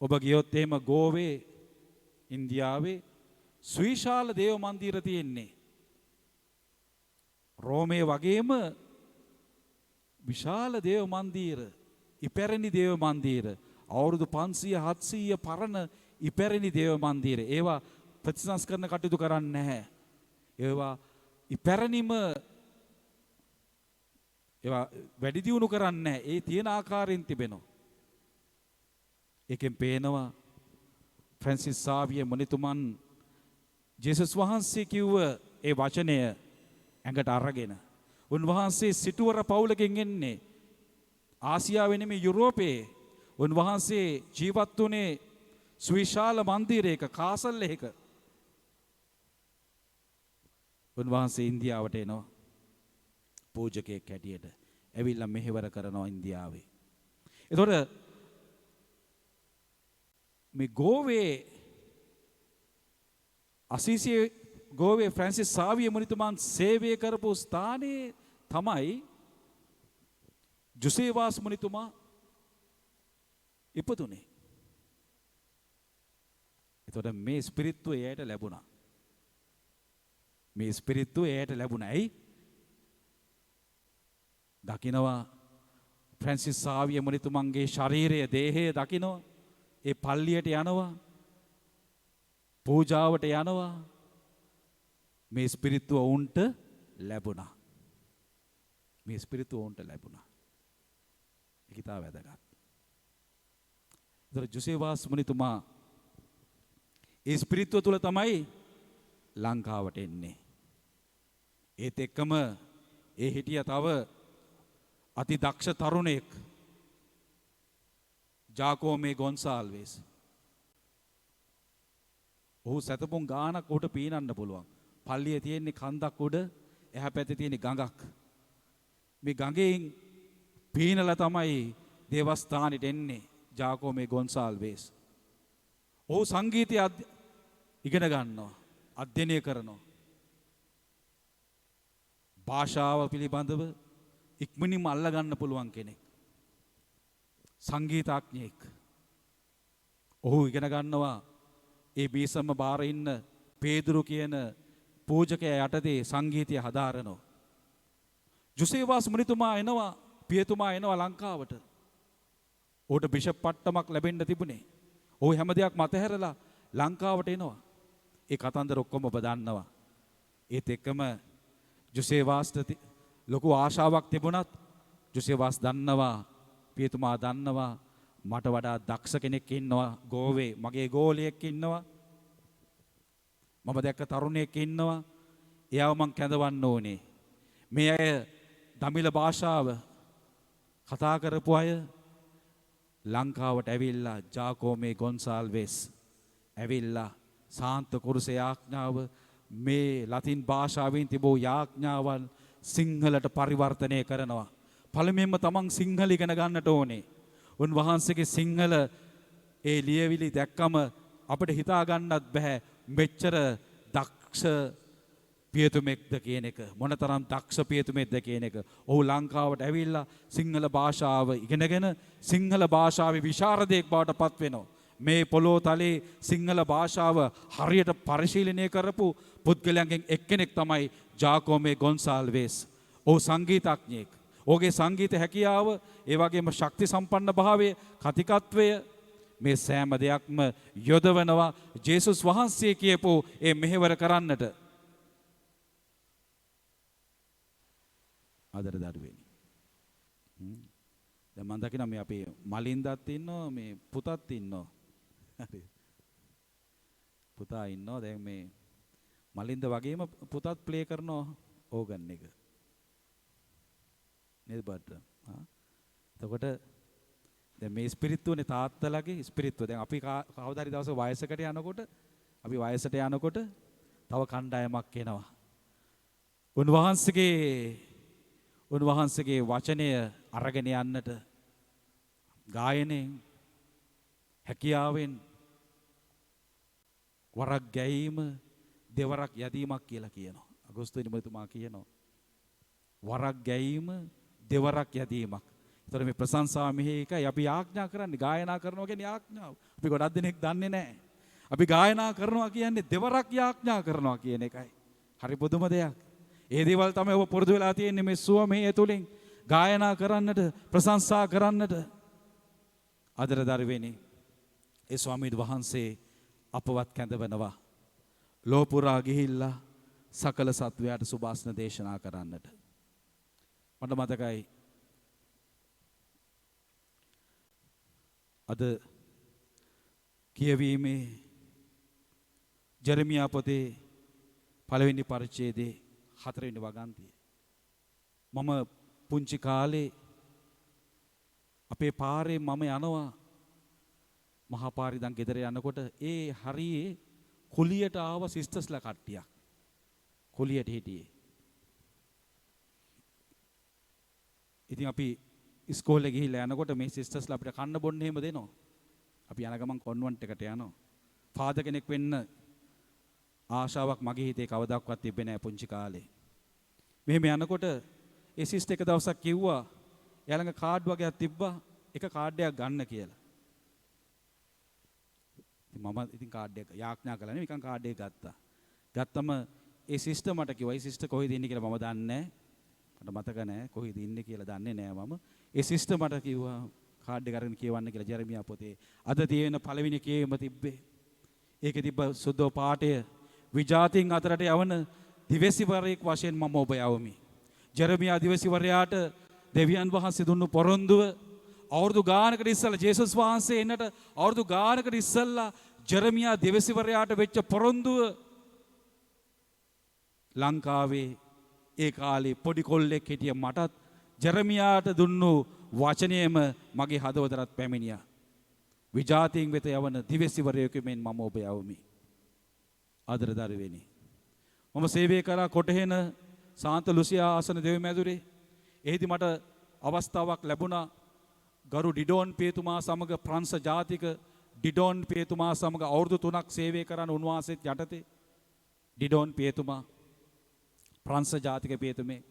ඔබ ගියොත් එහෙම ගෝවේ ඉන්දියාවේ සුවිශාල දේව මන්දිර තියෙන්නේ. රෝමේ වගේම විශාල දේව මන්දිර, ඉපැරණි දේව මන්දිර, අවුරුදු 500 700 පරණ ඉපැරණි දේව මන්දිර. ඒවා ප්‍රතිසංස්කරණ කටයුතු කරන්නේ නැහැ. ඒවා ඉපැරණිම ඒවා වැඩි දියුණු කරන්නේ නැහැ. ඒ තියෙන ආකාරයෙන් තිබෙනවා. ඒකෙන් පේනවා ෆ්‍රැන්සිස් සාවිය මුනිතුමන් ජේසුස් වහන්සේ කිව්ව ඒ වචනය ඇඟට අරගෙන උන්වහන්සේ සිටුවර පවුලකින් එන්නේ ආසියාවේ නෙමෙයි යුරෝපයේ. උන්වහන්සේ ජීවත් වුණේ සුවිශාල මන්දිරයක කාසල් එකක. උන්වහන්සේ ඉන්දියාවට එනවා පූජකයෙක් හැටියට. ඇවිල්ලා මෙහෙවර කරනවා ඉන්දියාවේ. ඒතකොට මේ ගෝවේ අසීසියේ ගෝවේ ෆ්‍රැන්සිස් සාවිය මුනිතුමන් සේවය කරපු ස්ථානයේ තමයි ජුසේවාස් මුනිතුමා ඉපදුනේ. එතකොට මේ ස්පිරිත්තුව එයාට ලැබුණා. මේ ස්පිරිත්තුව එයාට ලැබුණා. ඇයි? දකින්නවා ෆ්‍රැන්සිස් සාවිය මුනිතුමන්ගේ ශරීරය දේහය දකින්නවා. ඒ පල්ලියට යනවා. පූජාවට යනවා. මේ ස්පිරිත්තුව උන්ට ලැබුණා. මේ ස්පිරිත්තුව උන්ට ලැබුණා. ඒක ඉතාම වැදගත්. ඒතර ජුසේවාස් මුනිතුමා ඒ ස්පිරිත්තුව තුල තමයි ලංකාවට එන්නේ. ඒත් එක්කම ඒ හිටිය තව අති දක්ෂ තරුණයෙක් ජාකෝමේ ගොන්සාල්වෙස්. ඔහු සතපොන් ගානක් උඩ පීනන්න පුළුවන්. පල්ලියේ තියෙන්නේ කන්දක් උඩ, එහා පැත්තේ තියෙන්නේ ගඟක්. මේ ගඟෙන් පීනලා තමයි දේවස්ථානෙට එන්නේ ජාකෝමේ ගොන්සාල්වෙස්. ඔහු සංගීතය ඉගෙන ගන්නවා, අධ්‍යයනය කරනවා. භාෂාව පිළිබඳව ඉක්මනින්ම අල්ල ගන්න පුළුවන් කෙනෙක්. සංගීතඥයෙක්. ඔහු ඉගෙන ගන්නවා ඒ බීසම බාර ඉන්න පේදුරු කියන පූජකයා යටතේ සංගීතය හදාරනවා. ජුසේවාස් මුනිතුමා එනවා, පියතුමා එනවා ලංකාවට. ඔහුට බිෂප් පට්ටමක් ලැබෙන්න තිබුණේ. ඔහු හැම දෙයක් මතහැරලා ලංකාවට එනවා. ඒ කතන්දර ඔක්කොම ඔබ දන්නවා. ඒත් එක්කම ජුසේවාස්ට ලොකු ආශාවක් තිබුණත් ජුසේවාස් දන්නවා, පියතුමා දන්නවා මට වඩා දක්ෂ කෙනෙක් ඉන්නවා ගෝවේ. මගේ ගෝලියෙක් ඉන්නවා. මම දැක්ක තරුණයෙක් ඉන්නවා. එයාව මං කැඳවන්න ඕනේ. මේ අය දමිළ භාෂාව කතා කරපු අය ලංකාවට ඇවිල්ලා ජාකෝමේ ගොන්සාල්වෙස් ඇවිල්ලා සාන්ත කුරුස යාඥාව මේ ලතින් භාෂාවෙන් තිබූ යාඥාවන් සිංහලට පරිවර්තනය කරනවා. පළමුවෙන්ම තමන් සිංහල ඉගෙන ගන්නට ඕනේ. උන්වහන්සේගේ සිංහල ඒ ලියවිලි දැක්කම අපිට හිතා ගන්නත් බෑ මෙච්චර දක්ෂ පියතුමෙක්ද කියන එක. මොනතරම් දක්ෂ පියතුමෙක්ද කියන එක. ඔහු ලංකාවට ඇවිල්ලා සිංහල භාෂාව ඉගෙනගෙන සිංහල භාෂාවේ විශාරදයෙක් බවට පත් වෙනවා. මේ පොළොව තලයේ සිංහල භාෂාව හරියට පරිශීලනය කරපු පුද්ගලයන්ගෙන් එක්කෙනෙක් තමයි ජාකෝමේ ගොන්සාල්වෙස්. ඔහු සංගීතඥයෙක්. ඔහුගේ සංගීත හැකියාව, ඒ වගේම ශක්ති සම්පන්න භාවය, කතිකත්වය මේ සෑම දෙයක්ම යොදවනවා ජේසුස් වහන්සේ කියපු ඒ මෙහෙවර කරන්නට. ආදර දරුවෙනි. දැන් මම දකිනවා මේ අපේ මලින්දත් ඉන්නවා, මේ පුතත් ඉන්නවා. හරි. පුතා ඉන්නවා. දැන් මේ මලින්ද වගේම පුතත් ප්ලේ කරනවා ඕගන් එක. නේද බට්ට? එතකොට දැන් මේ ස්පිරිත්තුවනේ තාත්තලාගේ ස්පිරිත්තුව. දැන් අපි කවදා හරි දවසක වයසකට යනකොට, අපි වයසට යනකොට තව කණ්ඩායමක් එනවා. උන්වහන්සේගේ වචනය අරගෙන යන්නට ගායනයෙන්, හැකියාවෙන්, වරක් ගැයීම, දෙවරක් යදීමක් කියලා කියනවා. අගෝස්තුවේ මෙතුමා කියනවා. වරක් ගැයීම, දෙවරක් යදීමක්. ඒතර මේ ප්‍රශංසාව මෙහි එකයි අපි ආඥා කරන්නේ. ගායනා කරනවා කියන්නේ ආඥාව. අපි ගොඩක් දෙනෙක් දන්නේ නැහැ. අපි ගායනා කරනවා කියන්නේ දෙවරක් ආඥා කරනවා කියන එකයි. හරි පුදුම දෙයක්. ඒ දේවල් තමයි ඔබ පුරුදු වෙලා තියෙන්නේ මේ සුවමේ තුලින් ගායනා කරන්නට, ප්‍රශංසා කරන්නට. ආදර දරුවෙනි, ඒ ස්වාමීන් වහන්සේ අපවත් කැඳවනවා. ලෝපුරා ගිහිල්ලා සකල සත්වයාට සුභාෂණ දේශනා කරන්නට. මට මතකයි අද කියවීමේ ජෙරමියා පොතේ පළවෙනි පරිච්ඡේදයේ 4 වෙනි වගන්තිය. මම පුංචි කාලේ අපේ පාරේ මම යනවා මහා පාරේ දන් ගෙදර යනකොට ඒ හරියේ කුලියට ආව සිස්ටර්ස්ලා කට්ටියක් කුලියට හිටියේ. ඉතින් අපි ඉස්කෝලේ ගිහිල්ලා යනකොට මේ සිස්ටර්ස්ලා අපිට කන්න බොන්න එහෙම දෙනවා. අපි යන ගමන් කොන්වන්ට් එකට යනවා. ෆාදර් කෙනෙක් වෙන්න ආශාවක් මගේ හිතේ කවදාවත් තිබ්බේ නැහැ පුංචි කාලේ. මෙහෙම යනකොට ඒ සිස්ටර් එක දවසක් කිව්වා එයා ළඟ කාඩ් වගේක් තිබ්බා, එක කාඩ් එකක් ගන්න කියලා. ඉතින් මම ඉතින් කාඩ් එක යාඥා කළා නේ, නිකන් කාඩ් එක ගත්තා. ගත්තම ඒ සිස්ටර් මට කිව්වා, "ඒ සිස්ටර් කොහෙද ඉන්නේ කියලා මම දන්නේ නැහැ. මට මතක නැහැ කොහෙද ඉන්නේ කියලා දන්නේ නැහැ මම." ඒ සිස්ටර් මට කිව්වා කාඩ් එක අරගෙන කියවන්න කියලා ජෙරමියා පොතේ. අද තියෙන පළවෙනි කියවීම තිබ්බේ. ඒකේ තිබ්බ සුද්ධ පාඨය විජාතින් අතරට යවන දිවසිවරයෙක් වශයෙන් මම ඔබ යවමි. ජෙරමියා දිවසිවරයාට දෙවියන් වහන්සේ දුන්නු පොරොන්දුව අවුරුදු ගානකට ඉස්සෙල්ලා ජේසුස් වහන්සේ එන්නට අවුරුදු ගානකට ඉස්සෙල්ලා ජෙරමියා දිවසිවරයාට වෙච්ච පොරොන්දුව ලංකාවේ ඒ කාලේ පොඩි කොල්ලෙක් හිටිය මටත් ජෙරමියාට දුන්නු වචනයම මගේ හදවතට පැමිණියා. විජාතීන් වෙත යවන දිවසිවරයෙකු මෙන් මම ඔබ යවමි. ආදර දරුවෙනි, මම සේවය කරා කොටහෙන සාන්ත ලුසියා ආසන දෙවිමැදුරේ. එහිදී මට අවස්ථාවක් ලැබුණා ගරු ඩිඩෝන් පියතුමා සමග ප්‍රංශ ජාතික ඩිඩෝන් පියතුමා සමග අවුරුදු 3ක් සේවය කරන උන්වහන්සේත් යටතේ. ඩිඩෝන් පියතුමා ප්‍රංශ ජාතික පියතුමේ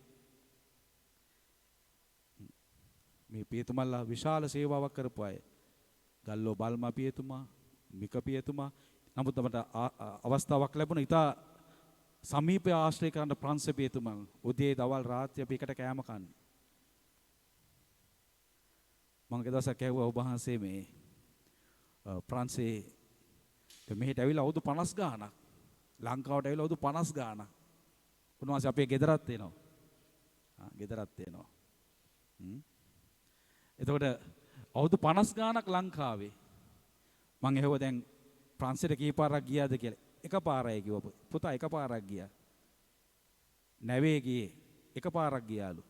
මේ පියතුමල්ලා විශාල සේවාවක් කරපු අය. ගල්ලෝ බල්මා පියතුමා, මික පියතුමා. නමුත් මට අවස්ථාවක් ලැබුණා ඉතා සමීප ආශ්‍රය කරන ප්‍රංශ පියතුමන් උදේ දවල් රාත්‍රී අපි එකට කෑම කන්න. මම ඒ දවසක් ඇහුවා ඔබ වහන්සේ මේ ප්‍රංශේ මෙහෙට ඇවිල්ලා අවුරුදු 50 ගාණක් ලංකාවට ඇවිල්ලා අවුරුදු 50 ගාණක් උන්වහන්සේ අපේ ගෙදරත් එනවා. ගෙදරත් එනවා. එතකොට අවුරුදු 50 ගාණක් ලංකාවේ මම ඇහුවා දැන් ප්‍රංශයට කීපාරක් ගියාද කියලා. එකපාරයි කිව්වා. පුතා එකපාරක් ගියා. නැවේ ගියේ එකපාරක් ගියාලු.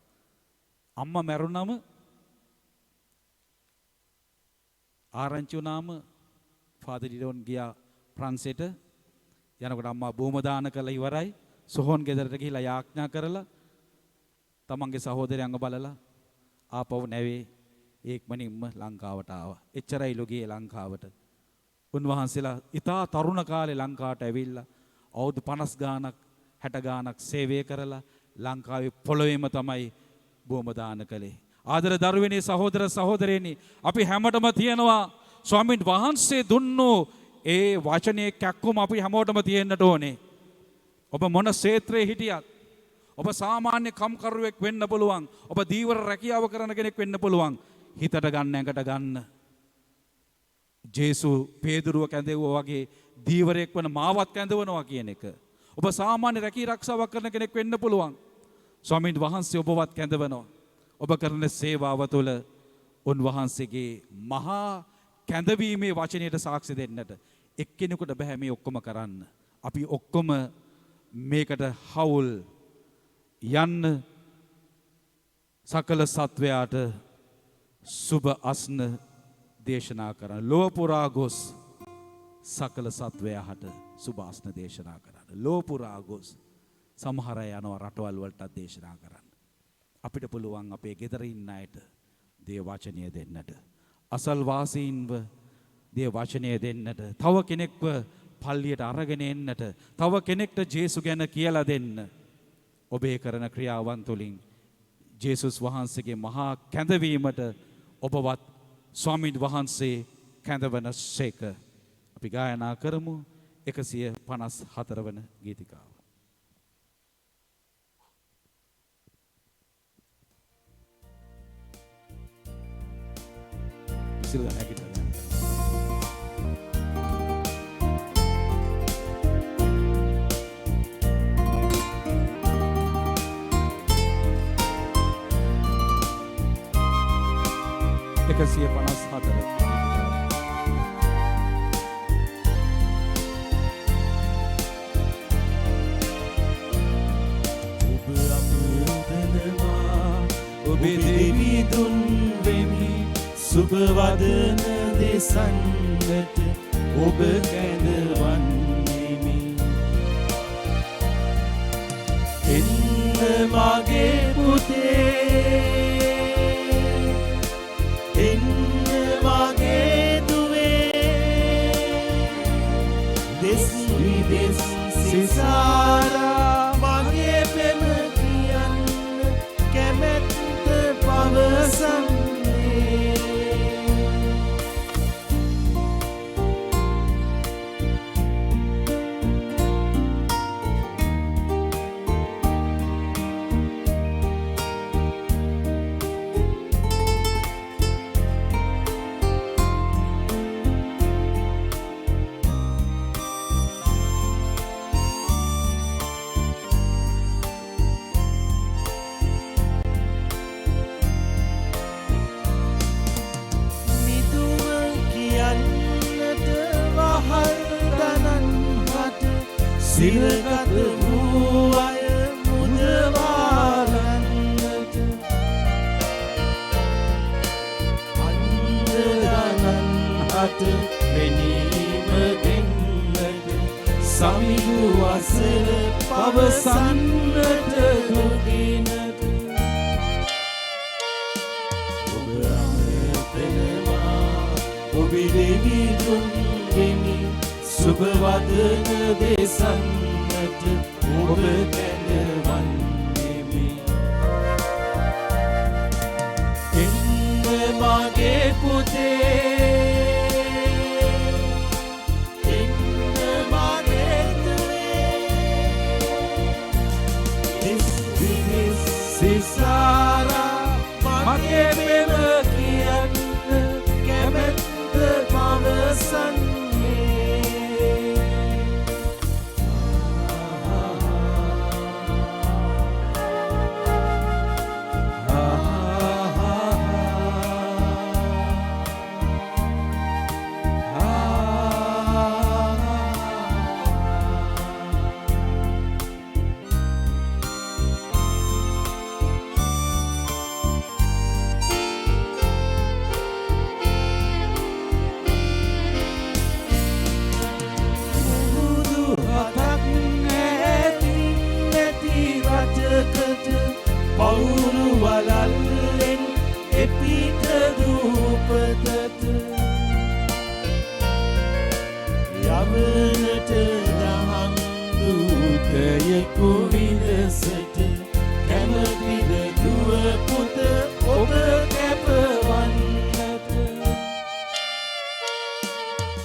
අම්මා මැරුණම ආරංචි වුණාම ෆාදර් ඩිඩෝන් ගියා ප්‍රංශයට. යනකොට අම්මා බොහොම දාන කළා ඉවරයි. සොහොන් ගෙදරට ගිහිලා යාඥා කරලා තමන්ගේ සහෝදරයන්ව බලලා ආපහු නැවේ ඒක්මනින්ම ලංකාවට ආවා. එච්චරයි ලෝකයේ ලංකාවට. උන්වහන්සේලා ඉතා තරුණ කාලේ ලංකාවට ඇවිල්ලා අවුරුදු 50 ගාණක් 60 ගාණක් සේවය කරලා ලංකාවේ පොළොවේම තමයි බොහොම දාන කළේ. ආදර දරුවනේ සහෝදර සහෝදරයනි, අපි හැමතෙම තියනවා ස්වාමීන් වහන්සේ දුන්නු ඒ වචනේ කැක්කුම අපි හැමෝටම තියෙන්නට ඕනේ. ඔබ මොන ක්ෂේත්‍රයේ හිටියත්, ඔබ සාමාන්‍ය කම්කරුවෙක් වෙන්න පුළුවන්. ඔබ දීවර රැකියාව කරන කෙනෙක් වෙන්න පුළුවන්. හිතට ගන්න ඇඟට ගන්න. ජේසු පේදුරුව කැඳෙව්වා වගේ දීවරයෙක් වන මාවත් කැඳවනවා කියන එක. ඔබ සාමාන්‍ය රැකී ආරක්ෂාවක් කරන කෙනෙක් වෙන්න පුළුවන්. ස්වාමීන් වහන්සේ ඔබවත් කැඳවනවා. ඔබ කරන සේවාව තුළ උන්වහන්සේගේ මහා කැඳවීමේ වචනයට සාක්ෂි දෙන්නට එක්කෙනෙකුට බෑ මේ ඔක්කොම කරන්න. අපි ඔක්කොම මේකට හවුල් යන්න සකල සත්වයාට සුබ අස්න දේශනා කරන්න. ලොව පුරා ගොස් සකල සත්වයාට සුබ අස්න දේශනා කරන්න. ලොව පුරා ගොස් සමහර අය යනවා රටවල් වලට දේශනා කරන්න. අපිට පුළුවන් අපේ ගෙදර ඉන්න අයට දේ වචනය දෙන්නට. අසල්වාසීන්ව දේ වචනය දෙන්නට. තව කෙනෙක්ව පල්ලියට අරගෙන එන්නට. තව කෙනෙක්ට ජේසු ගැන කියලා දෙන්න. ඔබේ කරන ක්‍රියාවන් තුළින් ජේසුස් වහන්සේගේ මහා කැඳවීමට ඔබවත් ස්වාමීන් වහන්සේ කැඳවන සේක. අපි ගායනා කරමු 154 වන ගීතිකාව. සිල්ලා නැගිටලා එකසිය 54 ඔබේ දෙවි දුන් වෙමි සුබ වදන දෙසන්නට ඔබ කැඳවන්නෙමි. එන්න මගේ පුතේ, එන්න මගේ දුවේ, දෙස් විදෙස් සිසාරා මගේ පෙම කියන්න කැමැත්ත පවසන්නේ. සිරගත වූ අය මුදවාලන්නට අන්දදනන් හට පෙනීම දෙන්නට සමිඳු අසල පවසන්නට නොගිනට ඔබ අමතනවා ඔබේ දෙවි දුන් වෙමි සුබ වදන දෙසන්නට ඔබ කැඳවන්නෙමි. එන්න මගේ පුතේ, එන්න මගේ දුවේ, දෙස් විදෙස් සිසාරා මගේ පෙම කියන්න කැමැත්ත පවසන්න. පවුරු වලල්ලෙන් එපිට දූපතට යවනට දහම් දූතයෙකු විදසට කැමතිද දුව පුත ඔබ කැපවන්නට.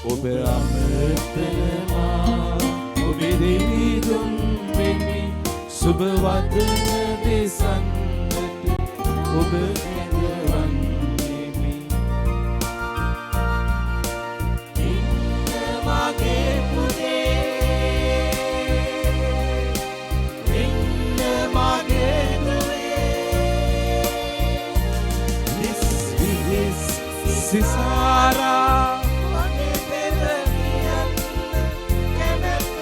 ඔබ අමතනවා ඔබේ දෙවි දුන් වෙමි සුබවදන දෙසන්නට ඔබ ඇඳවන්නෙමි. ඉන්න මගේ පුතේ, ඉන්න මගේ දුවේ, නිස්විහිස් සිසාරා මගේ පෙරමියන් කැමැත්ත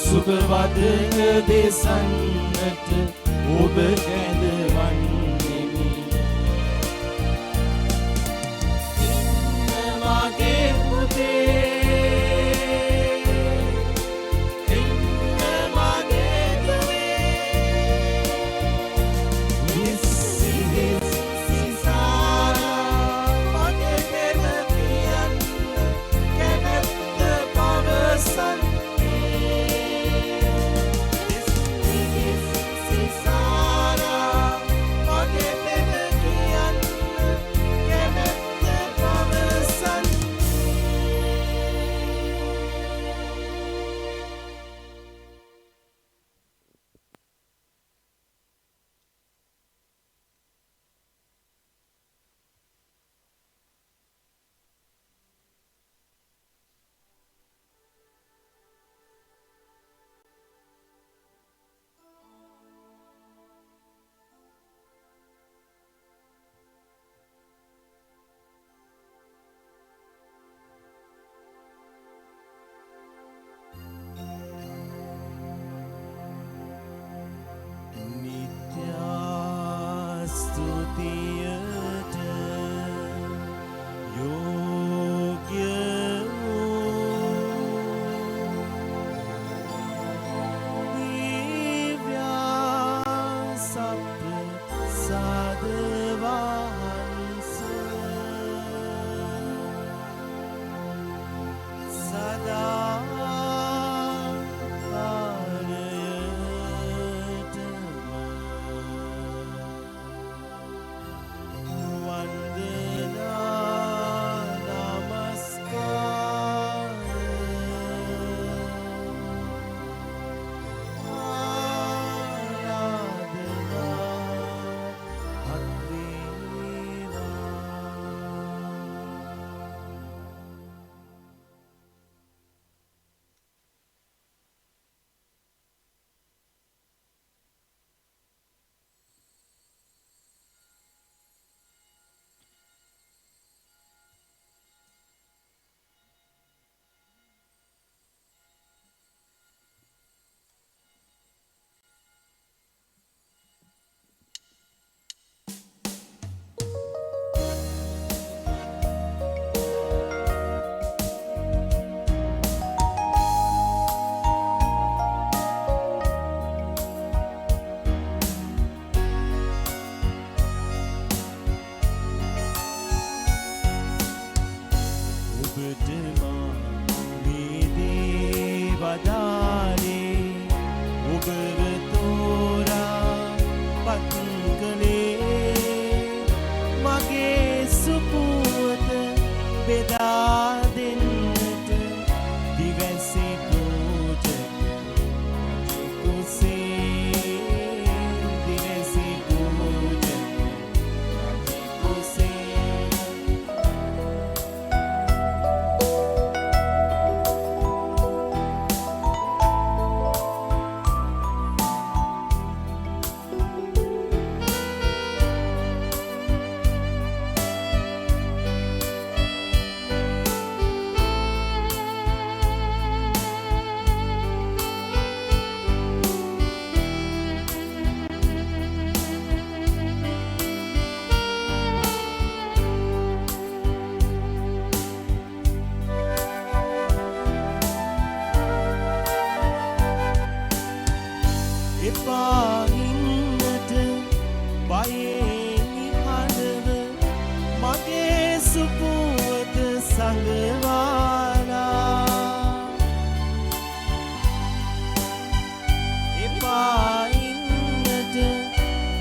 සුබවදන දෙසන්නට ඔබ කැඳවන්නෙමි. ඉන්න මගේ පුතේ, ඉන්න මගේ දුවේ, නිස්සිහිස් සිසාරා මගේ පෙරමියන් කැමැත්ත පවසන්න.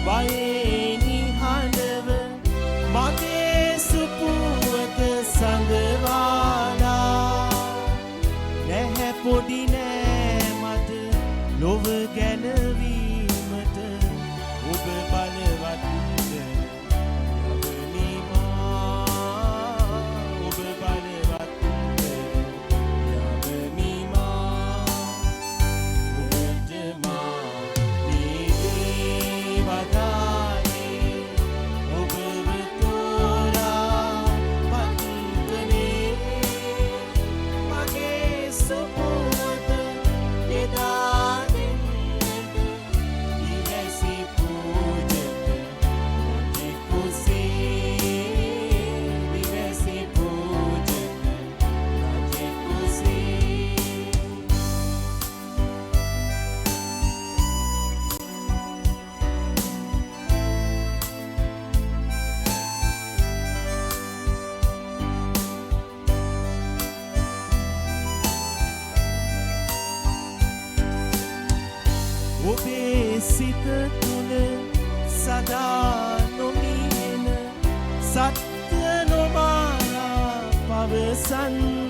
වයේනි හඬව මගේ සුපුවත සඳවාලා නැහැ පොඩි නෑ මට ලොව ගැනවීමට ඔබ බලවත් ඔබේ සිත තුළ සදා නොමියෙන සත්‍ය නොමාලා පවසන්නේ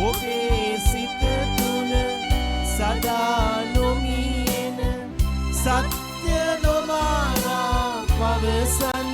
ඔබේ සිත තුළ සදා නොමියෙන සත්‍ය නොමාලා පවසන්නේ